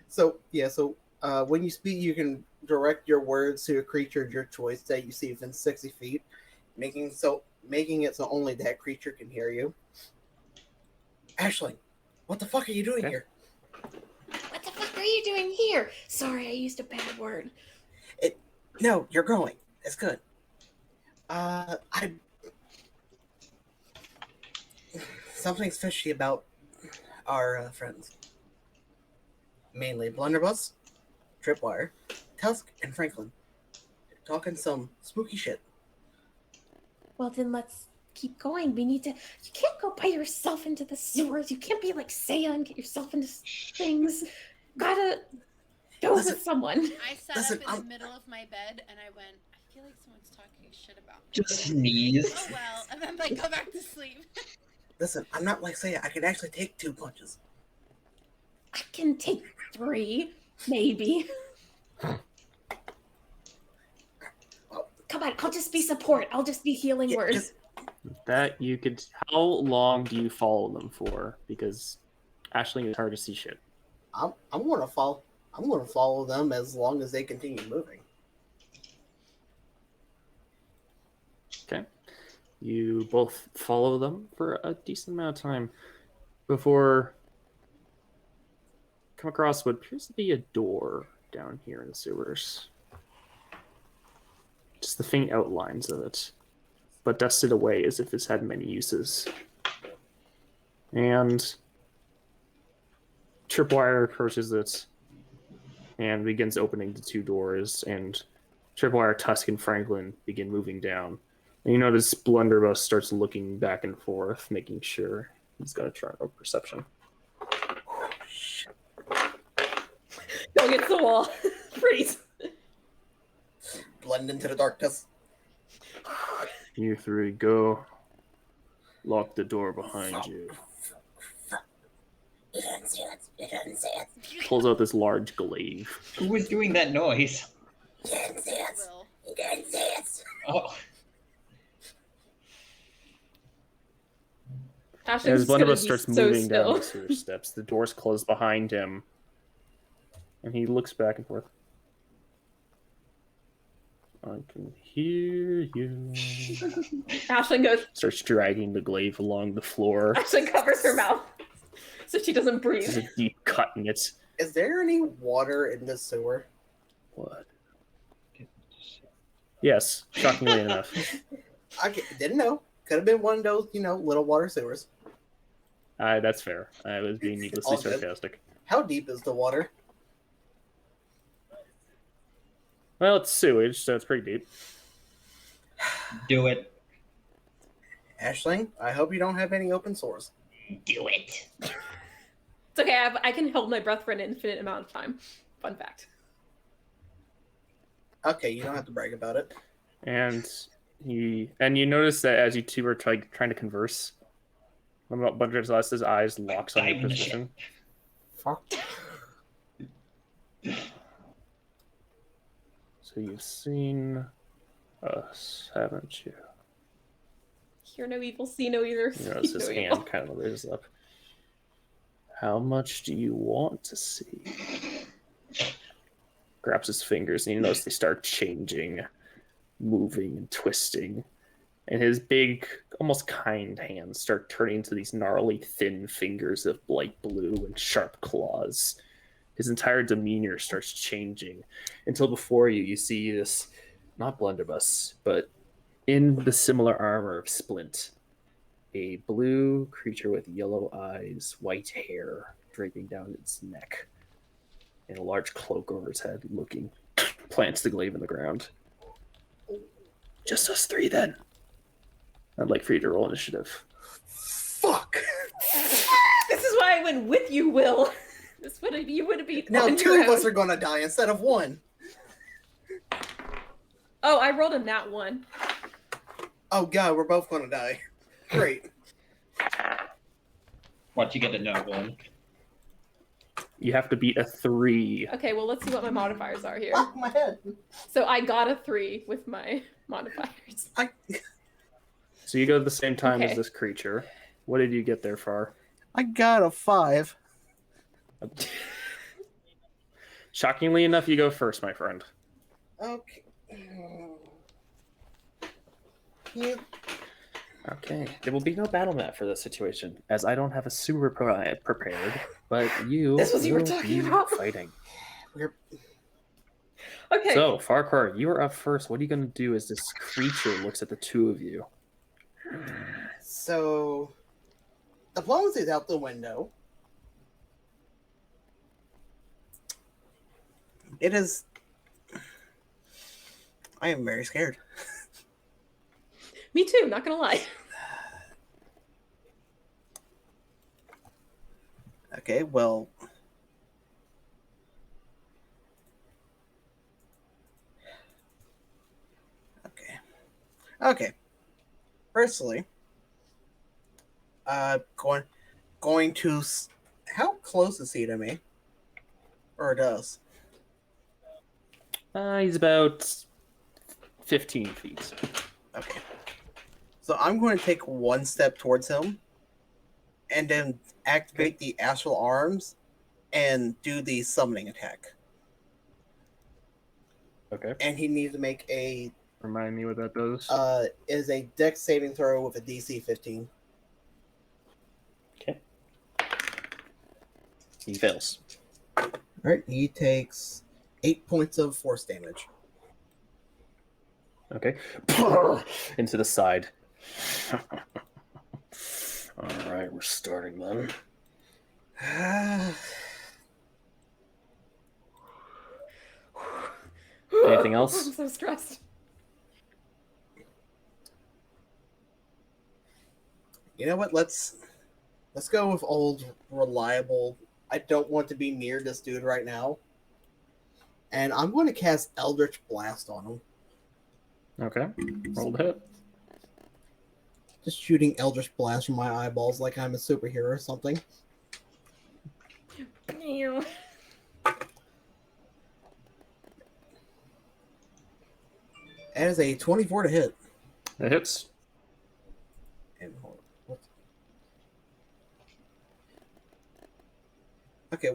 So when you speak, you can direct your words to a creature of your choice that you see within 60 feet, making it so only that creature can hear you. Ashling, what the fuck are you doing Okay. here? What the fuck are you doing here? Sorry, I used a bad word. No, you're going. It's good. Something's fishy about our friends. Mainly Blunderbuss, Tripwire, Tusk, and Franklin. They're talking some spooky shit. Well, then let's keep going. We need to. You can't go by yourself into the sewers. You can't be like Saya and get yourself into things. Gotta go Listen. with someone. I sat Listen, up in the I'm- middle of my bed and I went, I feel like someone's talking shit about me. Just sneeze. Oh well, and then like go back to sleep. Listen, I'm not like Saya. I can actually take 2 punches. I can take 3, maybe. Come on, I'll just be support. I'll just be healing Yeah, words. just- That you could. How long do you follow them for? Because Ashling is hard to see shit. I'm gonna follow them as long as they continue moving. Okay. You both follow them for a decent amount of time before come across what appears to be a door down here in the sewers. Just the faint outlines of it, but dusted away as if it's had many uses. And Tripwire approaches it and begins opening the 2 doors, and Tripwire, Tusk, and Franklin begin moving down. And you notice Blunderbuss starts looking back and forth, making sure he's got to try a perception. Go against the wall. Freeze. Blend into the darkness. You 3 go. Lock the door behind you. You didn't see it. You didn't see it. Pulls out this large glaive. Who was doing that noise? You didn't see it. Will. You didn't see it. Oh, Ashling's As just gonna Blunderbuss be starts so moving down still. the sewer steps, the doors close behind him, and he looks back and forth. I can hear you. Ashling goes. Starts dragging the glaive along the floor. Ashling covers her mouth so she doesn't There's breathe. a deep cut in it. Is there any water in this sewer? What? Yes, shockingly enough. Didn't know. Could have been one of those, little water sewers. That's fair. I was being needlessly All good. sarcastic. How deep is the water? Well, it's sewage, so it's pretty deep. do it. Ashling, I hope you don't have any open sores. Do it. It's okay. I can hold my breath for an infinite amount of time. Fun fact. Okay, you don't have to brag about it. And you notice that as you two are trying to converse, one of Bunder's eyes locks on your Dive in the ship. position. Fuck. So you've seen us, haven't you? Hear no evil, see no either. You notice see his no hand evil. kind of raises up. How much do you want to see? Grabs his fingers, and you notice they start changing, moving and twisting. And his big, almost kind hands start turning into these gnarly, thin fingers of light blue and sharp claws. His entire demeanor starts changing until before you see this, not blunderbuss, but in the similar armor of Splint, a blue creature with yellow eyes, white hair draping down its neck, and a large cloak over its head, looking, plants the glaive in the ground. Just us three, then. I'd like for you to roll initiative. Fuck. This is why I went with you, Will. This would have you would have been Now on two your of us own. are gonna die instead of one. Oh, I rolled a nat 1. Oh god, we're both gonna die. Great. Once you get a no one. You have to beat a 3. Okay, well let's see what my modifiers are here. Oh, my head. So I got a 3 with my modifiers. So you go to the same time Okay. as this creature. What did you get there, Far? I got a 5. Shockingly enough, you go first, my friend. Okay. You, Okay. There will be no battle map for this situation, as I don't have a super prepared, but you This was you were will talking be about. fighting. we're Okay. So, Farquhar, you are up first. What are you going to do as this creature looks at the two of you? so diplomacy's out the window. It is. I am very scared. Me too, not gonna lie. Okay, well. Okay. Okay. Firstly, going to. How close is he to me? Or does? He's about 15 feet. Okay. So I'm going to take one step towards him, and then activate the astral arms, and do the summoning attack. Okay. And he needs to make a Remind me what that does. is a Dex saving throw with a DC 15. Okay. He fails. All right, he takes 8 points of force damage. Okay. Into the side. All right, we're starting then. Anything else? I'm so stressed. You know what? Let's go with old reliable. I don't want to be near this dude right now, and I'm going to cast Eldritch Blast on him. Okay. Roll the hit. Just shooting Eldritch Blast from my eyeballs like I'm a superhero or something. Ew. That is a 24 to hit. It hits. And hold on. Okay,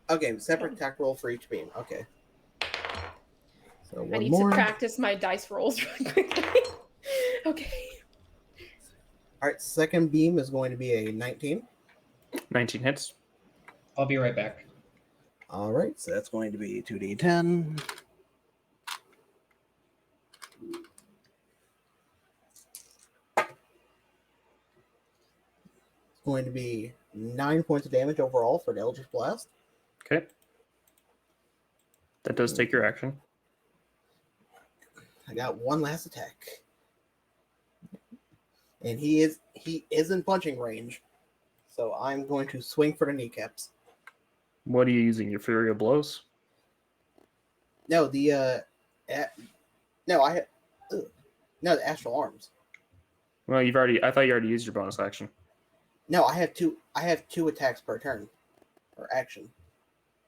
okay, separate attack roll for each beam. Okay. So I one need more. to practice my dice rolls really quickly. Okay. All right, second beam is going to be a 19. 19 hits. I'll be right back. All right, so that's going to be 2d10. It's going to be 9 points of damage overall for the Eldritch Blast. Okay. That does take your action. I got one last attack. And he is in punching range. So I'm going to swing for the kneecaps. What are you using? Your Fury of Blows? No, the No, no, the astral arms. Well, I thought you already used your bonus action. No, I have two. I have 2 attacks per turn, or action.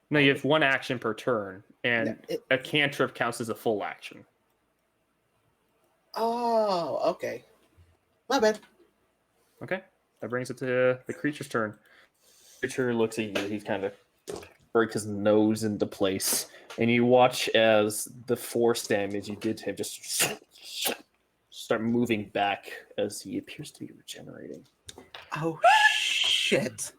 No, you have 1 action per turn, and No, a cantrip counts as a full action. Oh, okay. My bad. Okay, that brings it to the creature's turn. The creature looks at you. He's kind of breaks his nose into place, and you watch as the force damage you did to him just start moving back as he appears to be regenerating. Oh shit!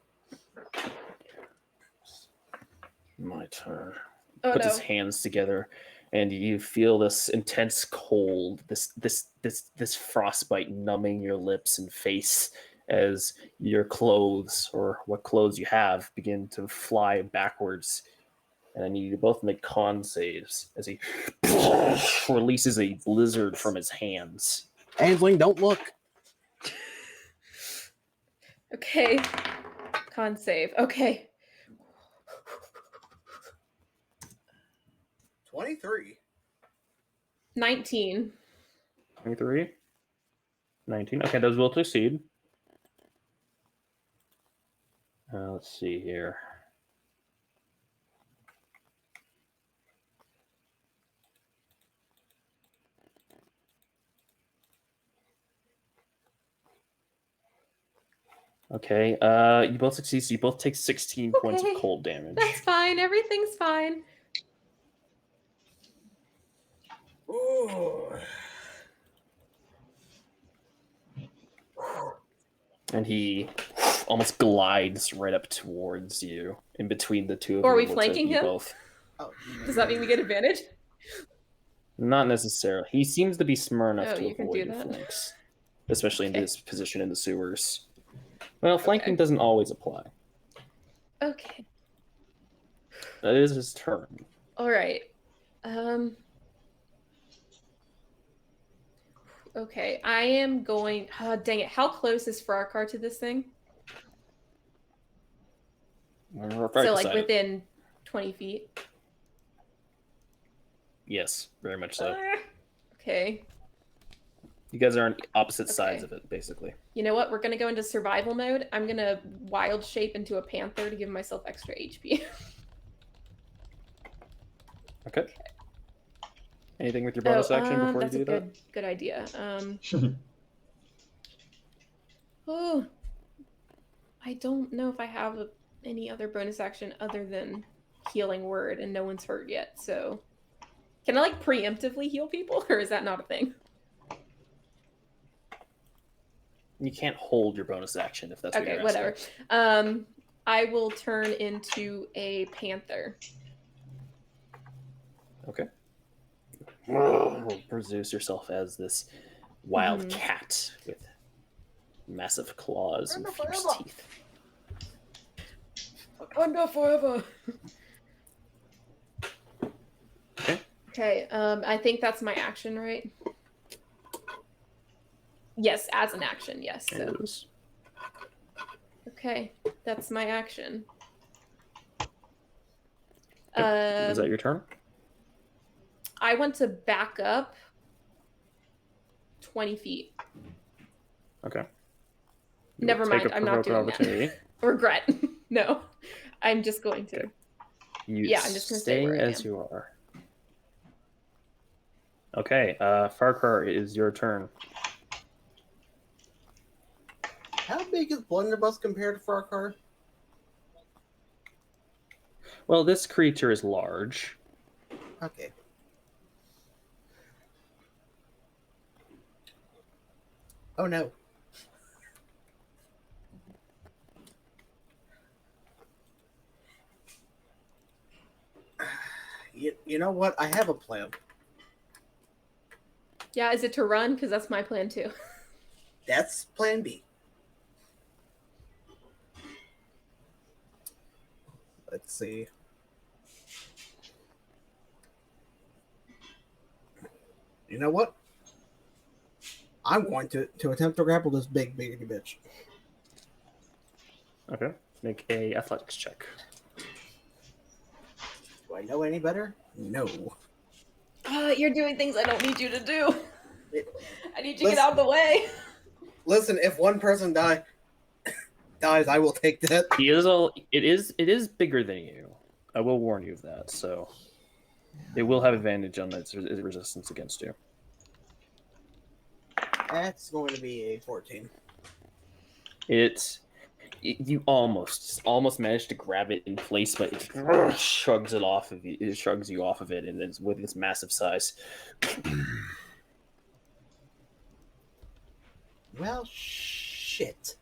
My turn. Oh Puts no. his hands together, and you feel this intense cold, this frostbite numbing your lips and face as your clothes, or what clothes you have, begin to fly backwards. And I need you to both make con saves as he releases a blizzard from his hands. Ansling, don't look. Okay. Con save. Okay. 23. 19. 23, 19. Okay, those will succeed. Let's see here. Okay, you both succeed, so you both take 16 points of Okay. cold damage. That's fine. Everything's fine. Ooh. And he almost glides right up towards you. In between the two of Or you. are we it looks like flanking you him? both. Oh. Does that mean we get advantage? Not necessarily. He seems to be smart enough Oh, to you can avoid do your that. flanks. Especially in Okay. this position in the sewers. Well, flanking Okay. doesn't always apply. Okay. That is his turn. All right. Okay, I am going. Oh, dang it! How close is Farrakar to this thing? We're So, like decided. within 20 feet. Yes, very much so. Okay. You guys are on opposite sides Okay. of it, basically. You know what? We're gonna go into survival mode. I'm gonna wild shape into a panther to give myself extra HP. Okay. Anything with your bonus action before you that's do a that? good idea. Oh, I don't know if I have any other bonus action other than healing word, and no one's hurt yet. So, can I like preemptively heal people, or is that not a thing? You can't hold your bonus action if that's what Okay, you're whatever. asking. I will turn into a panther. Okay. Produce yourself as this wild Mhm. cat with massive claws and Wakanda fierce forever. teeth. Wakanda forever. Okay. Okay, I think that's my action, right? Yes, as an action, yes. So. It is. Okay, that's my action. Is that your turn? I want to back up 20 feet. Okay. You Never will mind, take a I'm not provoke doing that. opportunity. Regret. No, I'm just going to. Okay. You Yeah, I'm just gonna stay stay where I as am. you are. Okay, Farquhar, it is your turn. How big is Blunderbuss compared to Farrakar? Well, this creature is large. Okay. Oh no. You know what? I have a plan. Yeah, is it to run? Because that's my plan too. That's plan B. Let's see. You know what? I'm going to attempt to grapple this big biggity bitch. Okay. Make a athletics check. Do I know any better? No. You're doing things I don't need you to do. I need you to get Listen- out of the way. Listen, if one person dies, I will take that. He is all. It is bigger than you. I will warn you of that. So it will have advantage on its resistance against you. That's going to be a 14. You almost managed to grab it in place, but it shrugs it off of you. It shrugs you off of it, and it's with its massive size. Well, shit.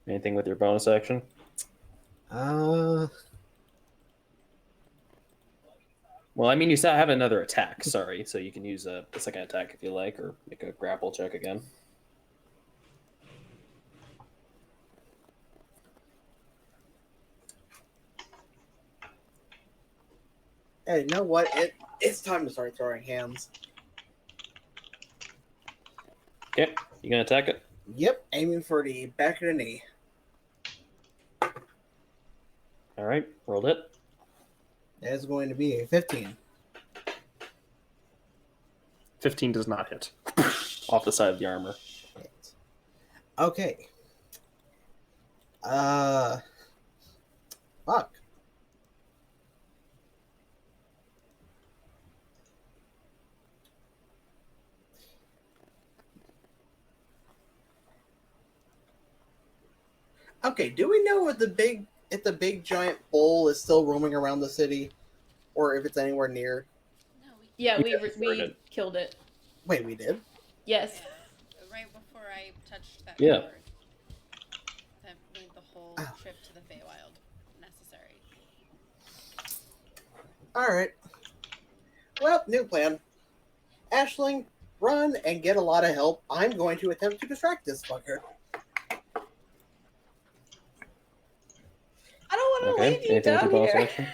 Anything with your bonus action? Uh, Well, I mean, you still have another attack. Sorry, so you can use a second attack if you like, or make a grapple check again. hey, you know what? It's time to start throwing hands. Okay, you gonna attack it? Yep, aiming for the back of the knee. All right, rolled it. That is going to be a 15. 15 does not hit. Off the side of the armor. Shit. Okay. Fuck. Okay, do we know if the big giant bull is still roaming around the city, or if it's anywhere near? No, we Yeah, You we guys destroyed it. killed it. Wait, we did. Yes. right before I touched that Yeah. card. That made the whole Oh. trip to the Feywild necessary. All right. Well, new plan. Ashling, run and get a lot of help. I'm going to attempt to distract this fucker. I don't want to Okay, leave you anything with down your bonus here. action?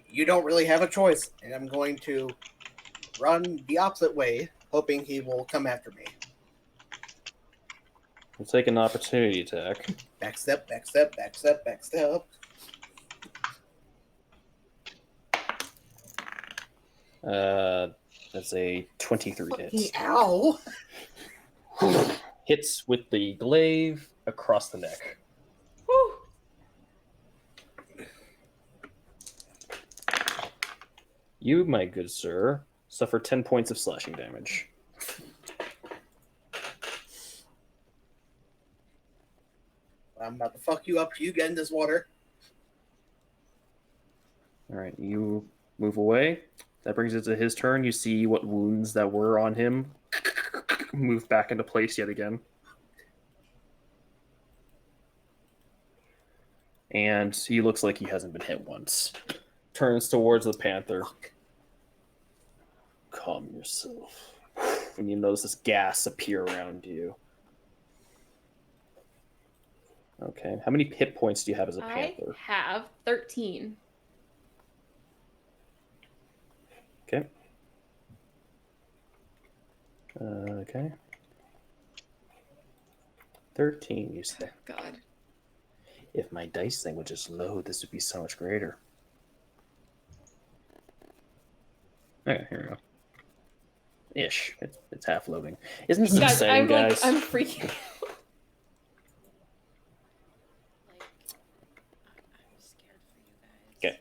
You don't really have a choice, and I'm going to run the opposite way, hoping he will come after me. We'll take an opportunity attack. Back step, back step, back step, back step. That's a 23 Fucking hit. ow! Hits with the glaive across the neck. Whew. You, my good sir, suffer 10 points of slashing damage. I'm about to fuck you up till you get in this water. All right, you move away. That brings it to his turn. You see what wounds that were on him move back into place yet again. And he looks like he hasn't been hit once. Turns towards the panther. Calm yourself. When you notice this gas appear around you. Okay, how many hit points do you have as a I panther? have 13. Okay. Okay. 13, you say. God. If my dice thing would just load, this would be so much greater. Okay, here we go. Ish. It's half loading. Isn't this Guys, exciting, guys? I'm freaking out. Like, I'm scared for you guys. Okay.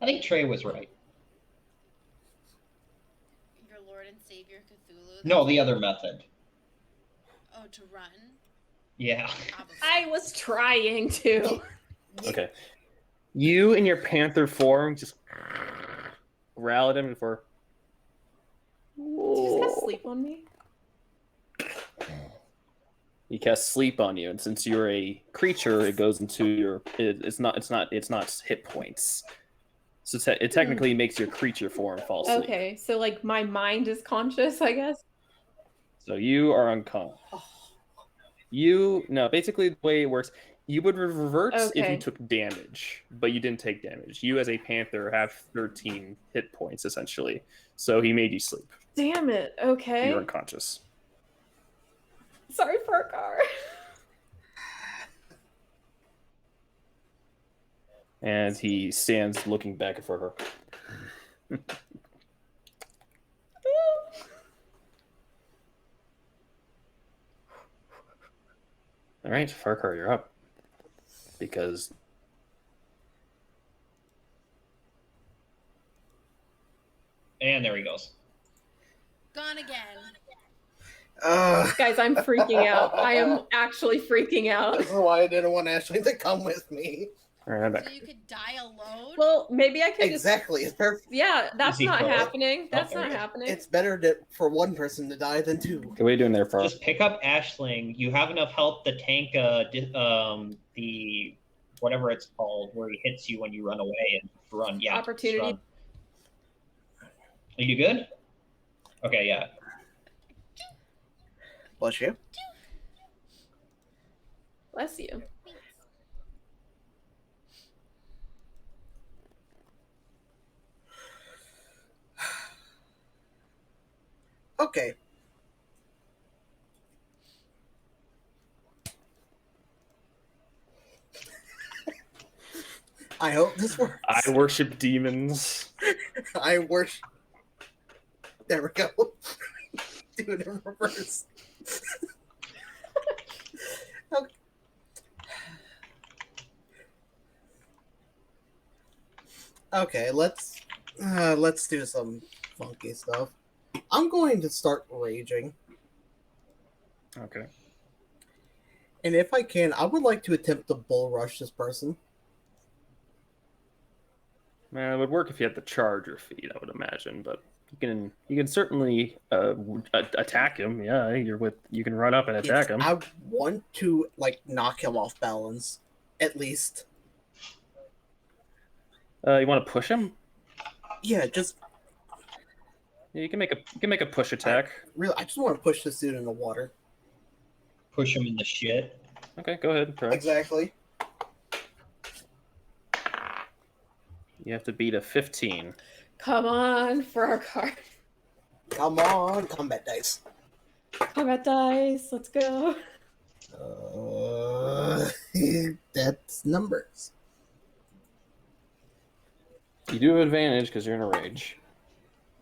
I think Trey was right. Your Lord and Savior Cthulhu. No, the other method. Oh, to run? Yeah. Obviously. I was trying to. Okay. You in your panther form just growl at him before. Did you just cast sleep on me? He casts sleep on you, and since you're a creature, it goes into your. It's not hit points. So it technically makes your creature form fall asleep. Okay, so like my mind is conscious, I guess. So you are unconscious. Basically the way it works, you would revert if you Okay. took damage, but you didn't take damage. You as a panther have 13 hit points essentially. So he made you sleep. Damn it. Okay. You're unconscious. Sorry, Farkar. And he stands looking back for her. All right, Farquhar, you're up. Because And there he goes. Gone again. Guys, I'm freaking out. I am actually freaking out. This is why I didn't want Ashley to come with me. all right, I'm back. So you could die alone? Well, maybe I could Exactly. It's perfect. Yeah, that's Is he not close? happening. That's there not we go. happening. It's better for one person to die than two. Okay, what are you doing there, Far? Just pick up Ashling. You have enough health to tank the whatever it's called where he hits you when you run away and run. Yeah. just Opportunity. run. Are you good? Okay, yeah. Bless you. Bless you. Okay. I hope this works. I worship demons. I worship. There we go. Do it in reverse. Okay. Okay, let's do some funky stuff. I'm going to start raging, Okay. and if I can, I would like to attempt to bull rush this person. Man, it would work if you had the charger feed, I would imagine, but you can certainly attack him. Yeah, you can run up and attack him. I want to knock him off balance, at least. You want to push him? Yeah, just Yeah, you can make a push attack. really, I just want to push this dude in the water. Push him in the shit. Okay, go ahead. Try. Exactly. You have to beat a 15. Come on, for our card. Come on, combat dice. Combat dice. Let's go. That's numbers. You do have advantage because you're in a rage.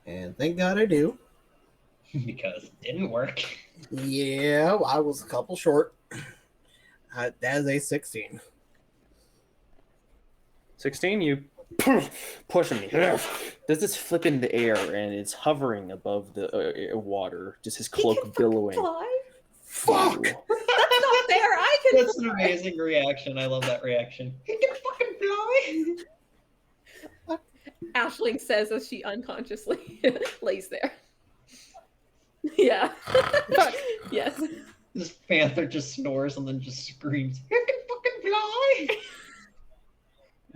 And thank God I do. Because it didn't work. Yeah, I was a couple short. That is a 16. 16, you push him. Does this flip in the air and it's hovering above the water, just his He can cloak fucking billowing. fly. Fuck! That's not fair. I can. That's an amazing reaction. I love that reaction. He can fucking fly. Ashling says as she unconsciously lays there. Yeah. Yes. This panther just snores and then just screams. He can fucking fly.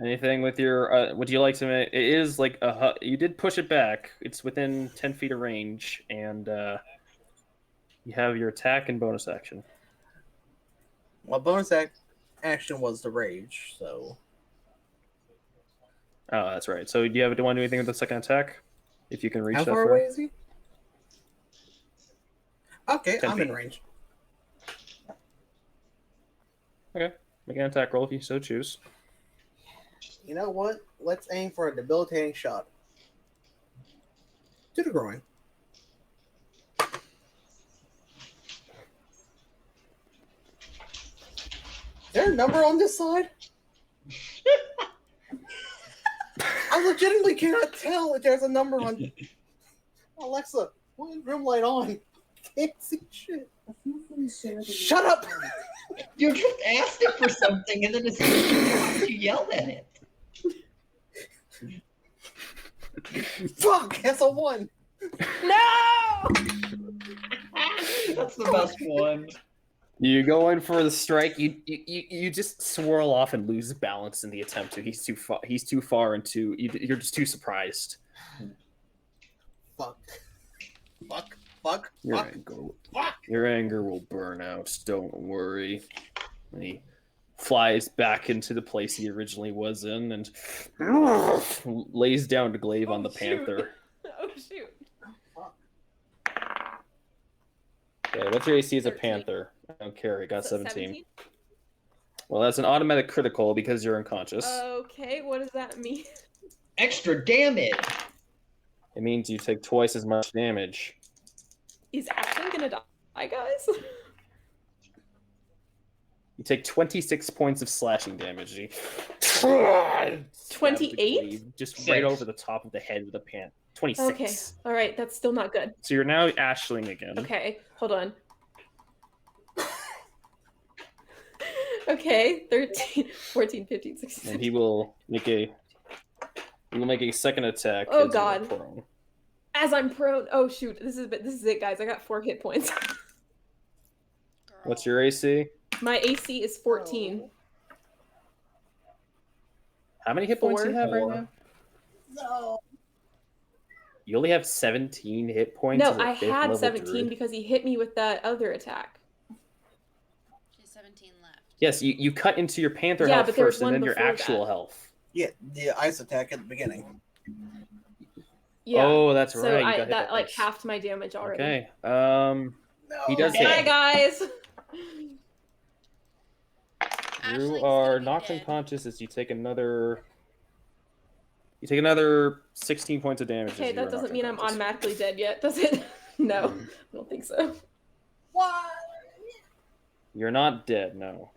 Anything with your? Would you like to? It is like a. You did push it back. It's within 10 feet of range, and you have your attack and bonus action. Well, bonus action was the rage, so. Oh, that's right. So do you want to do anything with the second attack? If you can reach How that far far? away is he? Okay, 10 I'm in feet. range. Okay, make an attack roll if you so choose. You know what? Let's aim for a debilitating shot. To the groin. Is there a number on this side? I legitimately cannot tell if there's a number on. Alexa, put room light on. Can't see shit. Shut up! You just asked it for something and then as soon as you yelled at it. Fuck! That's a 1. No. That's the best one. You go in for the strike. You just swirl off and lose balance in the attempt. He's too far. He's too far into. You're just too surprised. Fuck. Fuck. Fuck. Your Fuck. anger, Fuck. your anger will burn out. Don't worry. And he flies back into the place he originally was in and lays down to glaive on the shoot. panther. Oh shoot. Okay, what's your AC as a 13. panther? I don't care. He got So 17. Well, that's an automatic critical because you're unconscious. Okay, what does that mean? Extra damage. It means you take twice as much damage. Is Ashling gonna die, guys? You take 26 points of slashing damage. You stab the 28? glaive just right 6. over the top of the head with a pan. 26. Okay, alright, that's still not good. So you're now Ashling again. Okay, hold on. Okay, 13, 14, 15, 16. And he will make a second attack. Oh, as you are God. prone. As I'm prone. Oh shoot, this is it, guys. I got 4 hit points. Girl. What's your AC? My AC is 14. How many hit points do you 4. have right 4. now? No. You only have 17 hit points. No, as a I fifth had level 17 druid. because he hit me with that other attack. She has 17 left. Yes, you cut into your panther Yeah, health but there was first, and one then your before actual that. health. Yeah, the ice attack at the beginning. Yeah. Oh, that's so right. You I got hit that by like this. halved my damage already. Okay. No. He does hit. Bye, guys. Ashling's You gonna are be knocked dead. unconscious as you take another 16 points of damage. Okay, as you are that doesn't knocked mean I'm unconscious. automatically dead yet, does it? No, I don't think so. What? You're not dead, no.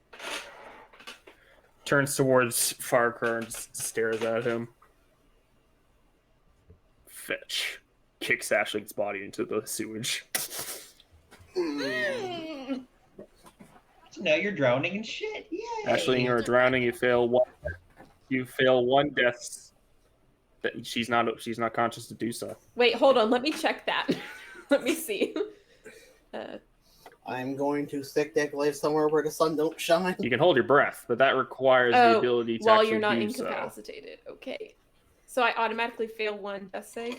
Turns towards Farquhar and just stares at him. Fetch. Kicks Ashling's body into the sewage. Mm. So now you're drowning in shit. Yay! Ashling, you're drowning. You fail one. You fail one death. That she's not conscious to do so. Wait, hold on. Let me check that. Let me see. I'm going to stick that glaive somewhere where the sun don't shine. You can hold your breath, but that requires the ability to while actually you're not do incapacitated. Okay. So I automatically fail one death save.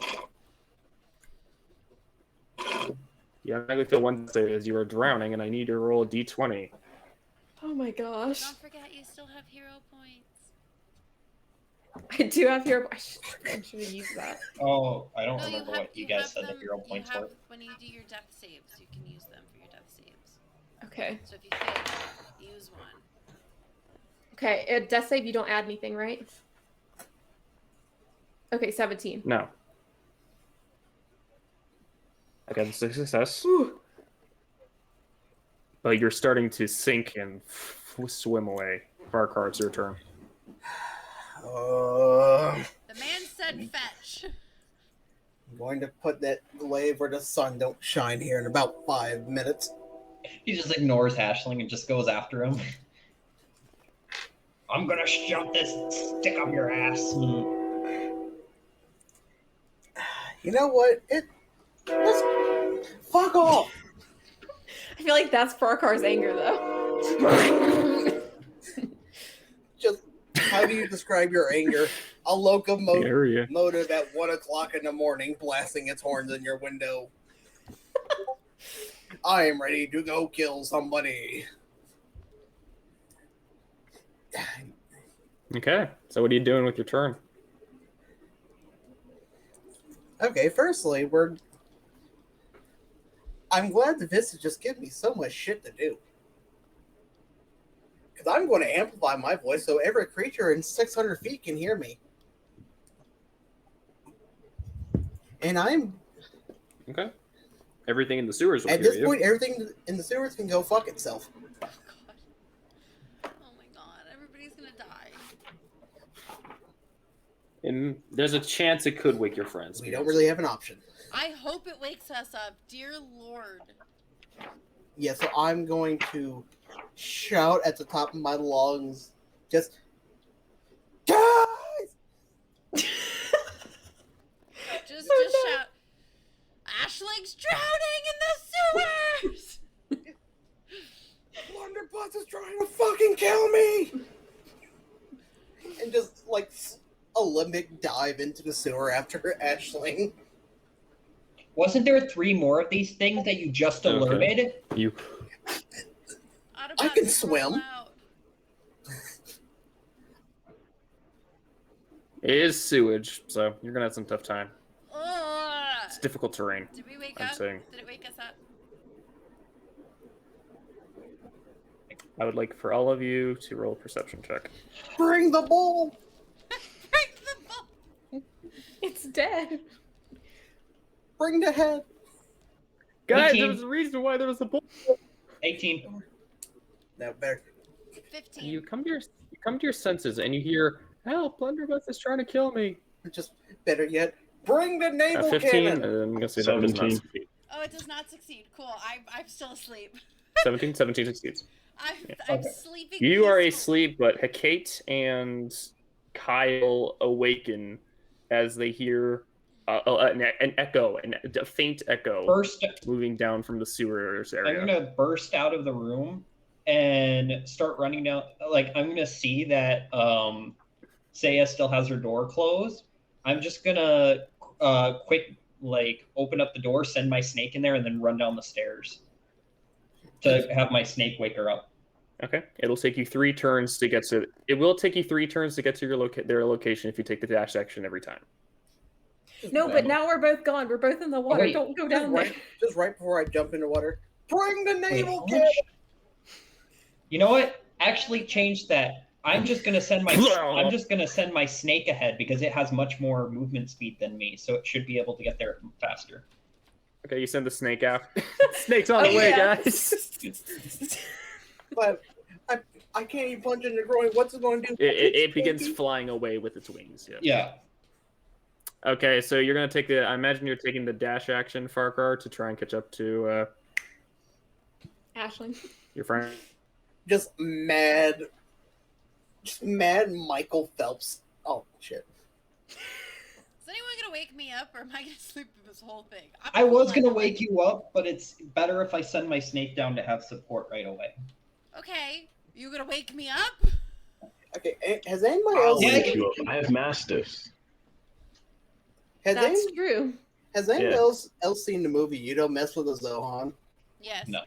so. You automatically fail one save as you are drowning, and I need to roll a d20. Oh my gosh. Don't forget, you still have hero points. I do have hero. I should have used that. Oh, I don't No, remember you have, what you guys have said the them, hero points you have, were. when you do your death saves, you can use them for your death saves. Okay. So if you fail, use one. Okay. Death save, you don't add anything, right? Okay, 17. No. Okay, that's a success. Whew. But you're starting to sink and swim away. Farquhar, it's your turn. The man said fetch. I'm going to put that glaive where the sun don't shine here in about 5 minutes. He just ignores Ashling and just goes after him. I'm gonna shove this stick up your ass. You know what? Let's fuck off. I feel like that's Farkar's anger, though. Just how do you describe your anger? A locomotive Area. at 1 o'clock in the morning, blasting its horns in your window. I am ready to go kill somebody. Okay, so what are you doing with your turn? Okay, firstly, I'm glad the Vista just give me so much shit to do. Because I'm going to amplify my voice so every creature in 600 feet can hear me. And I'm, Okay. Everything in the sewers will at hear this you. point, everything in the sewers can go fuck itself. Oh god. Oh my god, everybody's gonna die. And there's a chance it could wake your friends. We don't really have an option. I hope it wakes us up, dear lord. Yeah, so I'm going to shout at the top of my lungs, just, guys! Just Oh, no. shout, Ashling's drowning in the sewers! Blunderbuss is trying to fucking kill me! And just, like, Olympic dive into the sewer after Ashling. Wasn't there 3 more of these things that you just Okay. alerted? You I can swim. It is sewage, so you're gonna have some tough time. Ugh. It's difficult terrain. Did we wake I'm up? saying. Did it wake us up? I would like for all of you to roll a perception check. Bring the ball. Break the ball. It's dead. Bring the head. Guys, 18. there's a reason why there was a bull. 18. No, better. 15. You come to your senses and you hear, "Help! Blunderbuss is trying to kill me." Just better yet, bring the naval 15. cannon. I'm gonna say that does not 17. succeed. Oh, it does not succeed. Cool. I'm still asleep. 17 succeeds. I'm Okay. sleeping. You are peacefully. asleep, but Hecate and Kyle awaken as they hear an echo, a faint echo Burst. moving down from the sewers I'm area. gonna burst out of the room and start running down. Like, I'm gonna see that Saya still has her door closed. I'm just gonna quick open up the door, send my snake in there, and then run down the stairs to have my snake wake her up. Okay, it'll take you 3 turns to get to. It will take you 3 turns to get to their location if you take the dash action every time. No, but now we're both gone. We're both in the water. wait. Don't go Just down there. right, just right before I jump into water. Bring the Wait, naval how cannon. much- You know what? Actually, change that. I'm just gonna send my snake ahead because it has much more movement speed than me, so it should be able to get there faster. Okay, you send the snake out. Snake's on Oh, the way, yeah. guys. But I can't even punch in the groin. What's it going to do? It begins flying away with its wings. Yeah. Yeah. Okay, so you're gonna take the. I imagine you're taking the dash action, Farquhar, to try and catch up to Ashling. your friend. Just mad Michael Phelps. Oh shit. Is anyone gonna wake me up, or am I gonna sleep through this whole thing? I was gonna wake you up, but it's better if I send my snake down to have support right away. Okay, you gonna wake me up? Okay, has anybody I'll else Yeah, wake you up. I have mastiffs. has That's any, true. has anyone Yeah. else seen the movie You Don't Mess with a Zohan? Yes. No.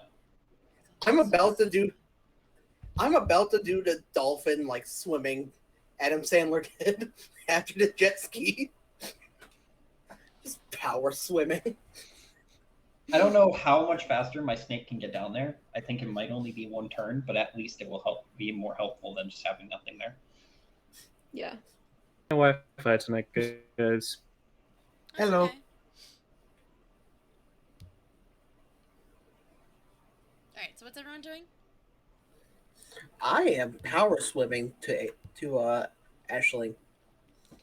I'm about to do the dolphin like swimming Adam Sandler did after the jet ski. Just power swimming. I don't know how much faster my snake can get down there. I think it might only be 1 turn, but at least it will be more helpful than just having nothing there. Yeah. Wi-Fi tonight, guys. Hello. Okay. Alright, so what's everyone doing? I am power swimming to Ashling.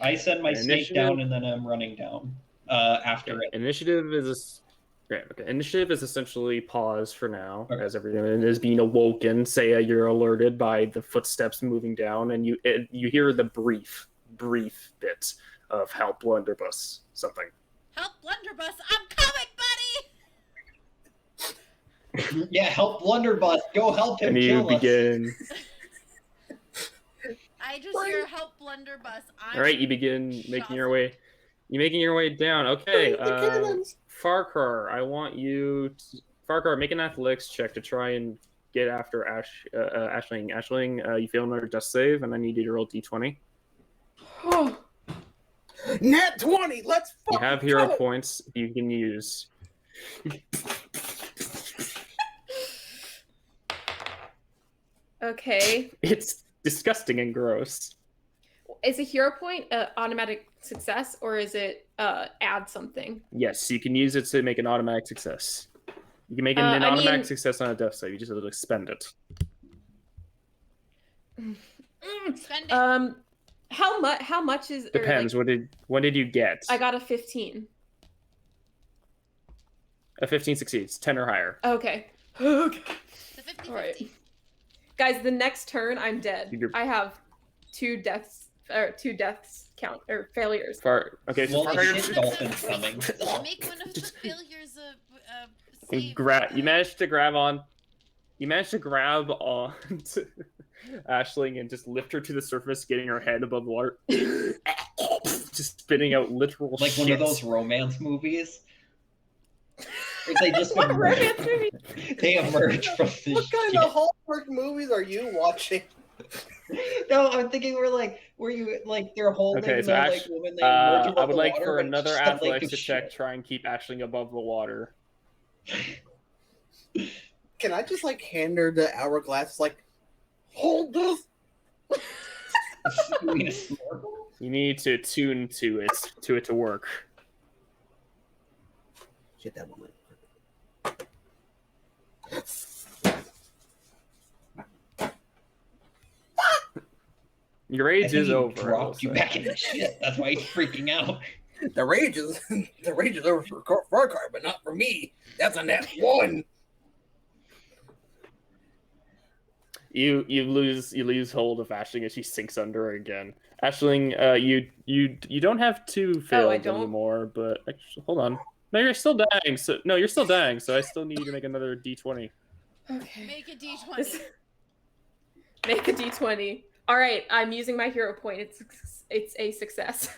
I send my snake Initiative. down and then I'm running down after it. Initiative is great. Okay, initiative is essentially pause for now, Okay. as everyone is being awoken. Say you're alerted by the footsteps moving down, and you hear the brief bit of "Help, Blunderbuss!" something. Help, Blunderbuss! I'm coming, buddy! Yeah, help Blunderbuss. Go help him And you kill us. begin. I just hear help, Blunderbuss. I'm All right, you begin making your way. You're making your way down. Okay, Bring the cannons. Farquhar, I want you to Farquhar make an athletics check to try and get after Ashling. Ashling, you fail another death save, and then you need to roll d20. Nat 20. Let's You fucking have hero go. points you can use. Okay. It's disgusting and gross. Is a hero point automatic success, or is it add something? Yes, you can use it to make an automatic success. You can make an I automatic mean- success on a death save. You just have to expend it. Spend it. How much? How much is? or, like, Depends. What did you get? I got a 15. A 15 succeeds. 10 or higher. Okay. Okay. The 50-50. All right. Guys, the next turn I'm dead. You're- I have 2 deaths count or failures. Okay, so Well, Farquhar, the shit dolphin's coming. Make one of the Just- failures a you save. You managed to grab on to Ashling and just lift her to the surface, getting her head above water, just spitting out literal Like shit. one of those romance movies. Or they just What emerge, romance movie? they emerge from the What kind shit. of Hallmark movies are you watching? No, I'm thinking where you like they're holding Okay, so the Ash- like woman they emerge I above would the like water, for but it's another just a lake athletics of to check, shit. try and keep Ashling above the water. Can I just like hand her the hourglass? Like, Hold this. You mean a snorkel? You need to tune to it to work. Shit, that woman. Your I rage think is he over. I will dropped you say. back into shit. That's why he's freaking out. The rage is over for Farcar, but not for me. That's a net one. You lose hold of Ashling as she sinks under again. Ashling, you don't have two failed don't? anymore, but actually, hold on. No, you're still dying. So no, you're still dying. So I still need you to make another d20. Okay. Make a d20. Make a d20. All right, I'm using my hero point. It's a success.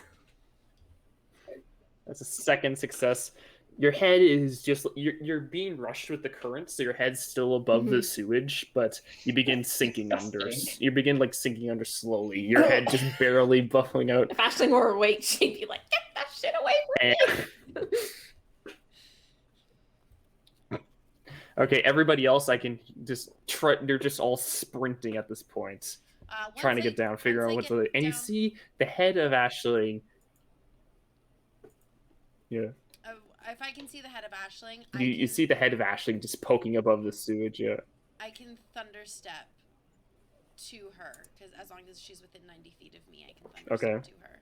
That's a second success. Your head is just you're being rushed with the current, so your head's still above the sewage, but you begin sinking under. Disgusting. You begin like sinking under slowly. Your head just barely buffing out. If Ashling were awake, she'd be like, "Get that shit away from me!" Okay, everybody else, I can just try. They're just all sprinting at this point, trying to get down, figure out what to. And you see the head of Ashling. Yeah. If I can see the head of Ashling, You see the head of Ashling just poking above the sewage. Yeah. I can thunder step to her because as long as she's within 90 feet of me, I can thunder step to her.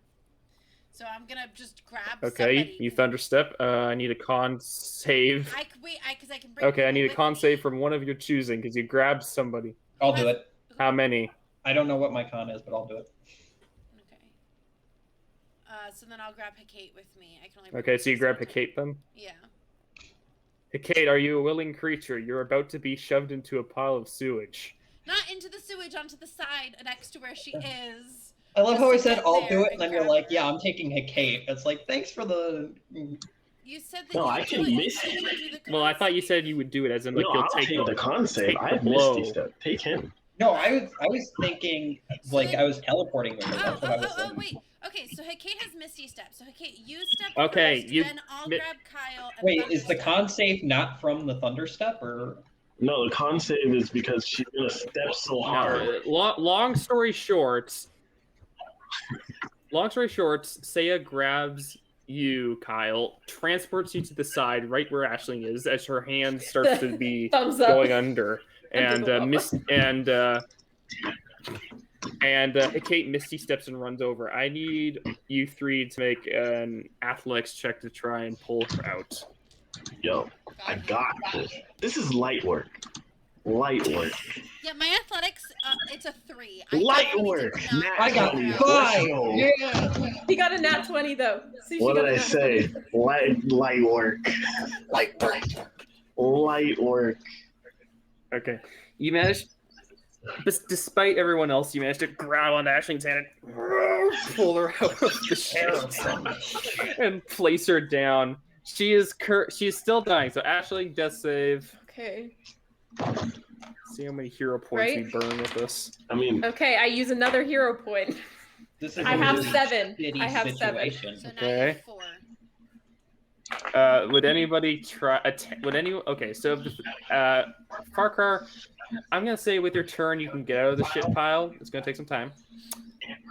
So I'm gonna just grab. Okay, somebody. you thunderstep. I need a con save. Because I can bring. Okay, I need a people con with save me. from one of your choosing because you grabbed somebody. I'll do it. How many? I don't know what my con is, but I'll do it. Okay. So then I'll grab Hecate with me. I can only. bring Okay, so you grab one at a time. Hecate then. Yeah. Hecate, are you a willing creature? You're about to be shoved into a pile of sewage. Not into the sewage, onto the side next to where she is. I love how I Just to said get I'll there do it, and and then you're grab like, her. yeah, I'm taking Hecate. It's like, thanks for the. You said that. No, you I would can do it. miss You it. can do the Well, I thought you said you would do it as in like No, you'll I'll take take the con save. take I the have blow. Misty Step. Take him. No, I was thinking like I was teleporting with her. That's what I was saying. wait. Okay, so Hecate has Misty Step. So Hecate, you step Okay, first, you- then I'll mi- grab Kyle. And Wait, Thunder is the step. con save not from the thunder step or? No, the con save is because she's gonna step so hard. Long story short, Saya grabs you, Kyle, transports you to the side right where Ashling is as her hand starts to be Thumbs up. going under, and Under the Hecate Misty steps and runs over. I need you three to make an athletics check to try and pull her out. Yo, I got this. This is light work. Light work. Yeah, my athletics, it's a 3. Light definitely work. did not Nat I got 20. 5. Let's go. Yeah. He got a nat 20 though. See, she What got did a I nat say? 20. Light work. Like, Light work. Okay, you managed. Despite everyone else, you managed to grab on Ashling's hand and pull her out of the shit and place her down. She is still dying. So Ashling, death save. Okay. See how many hero points we Right? burn with this. I mean, Okay, I use another hero point. This is I a have really 7. shitty I have 7. situation. So now Okay. you have 4. Would anybody try? Okay, so Farcar, I'm gonna say with your turn you can get out of the shit pile. It's gonna take some time,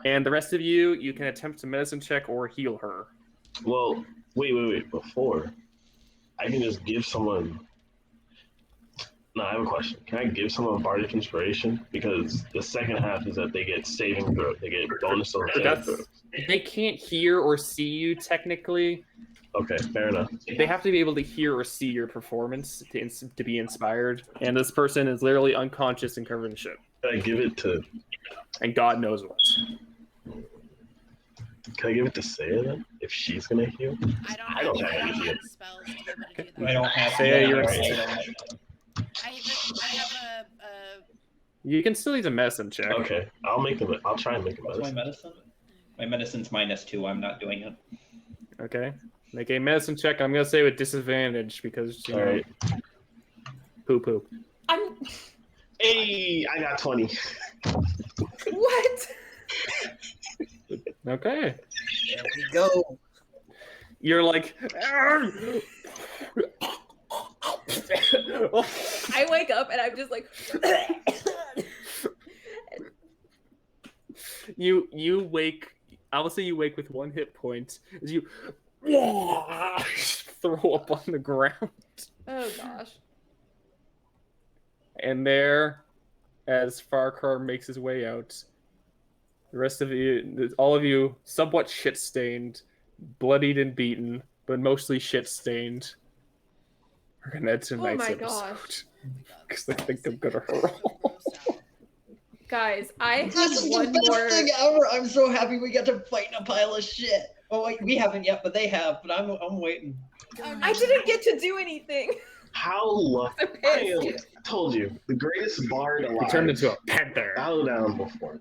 and the rest of you can attempt to medicine check or heal her. well, wait. Before, I can just give someone. No, I have a question. Can I give someone Bardic Inspiration? Because the second half is that they get saving throw. They get bonus on saving That's throw. they can't hear or see you technically. Okay, fair enough. They have to be able to hear or see your performance to be inspired. And this person is literally unconscious and covered in shit. Can I give it to? And God knows what. Can I give it to Saya then? If she's gonna heal. I don't have have any any spells to be able to do that. I don't have. Say you're- I have a You can still use a medicine check. Okay, I'll try and make a What's my medicine. medicine? My medicine's -2. I'm not doing it. Okay. Make a medicine check. I'm gonna say with disadvantage because you know, Alright. poo. I'm Hey, I got 20. what? Okay. there we go. You're like I wake up and I'm just like you wake. I will say you wake with 1 hit point as you throw up on the ground. Oh gosh. And there, as Farquhar makes his way out, the rest of you, all of you, somewhat shit-stained, bloodied and beaten, but mostly shit-stained, are gonna end tonight's my episode. gosh. Because I think I'm gonna So roll. grossed out. Guys, I This have is the one best more. thing ever. I'm so happy we get to fight in a pile of shit. Oh wait, we haven't yet, but they have. But I'm waiting. I didn't get to do anything. How lucky! I'm I pissed. told you, the greatest bard He alive. turned into a panther. Bow down before me.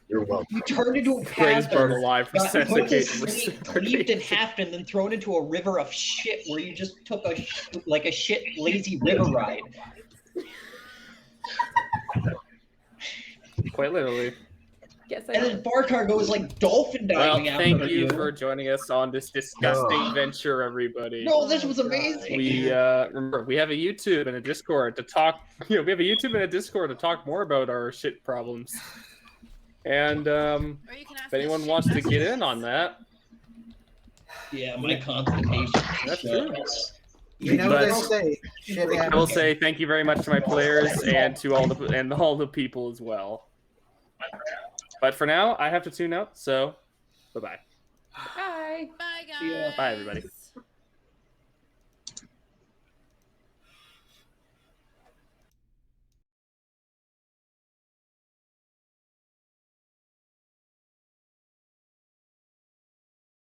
You're welcome. You turned into a Greatest bird panther, alive. got put to Reciprocate. sleep, cleaved in half, and then thrown into a river of shit where you just took a shit lazy river ride. Quite literally. Yes, I And know. then Farquhar goes like dolphin Well, diving after thank you for joining us on this disgusting Ugh. venture, everybody. No, this was amazing. We remember we have a YouTube and a Discord to talk. We have a YouTube and a Discord to talk more about our shit problems. And Or you can ask if anyone us wants to shit get in questions. on that, Yeah, my constipation. that's shit. true. You know But- what they say. Shit I will happens. say thank you very much to my players and to all the people as well. But for now, I have to tune out. So, bye-bye. Bye. Bye, Yeah. guys. Bye, everybody.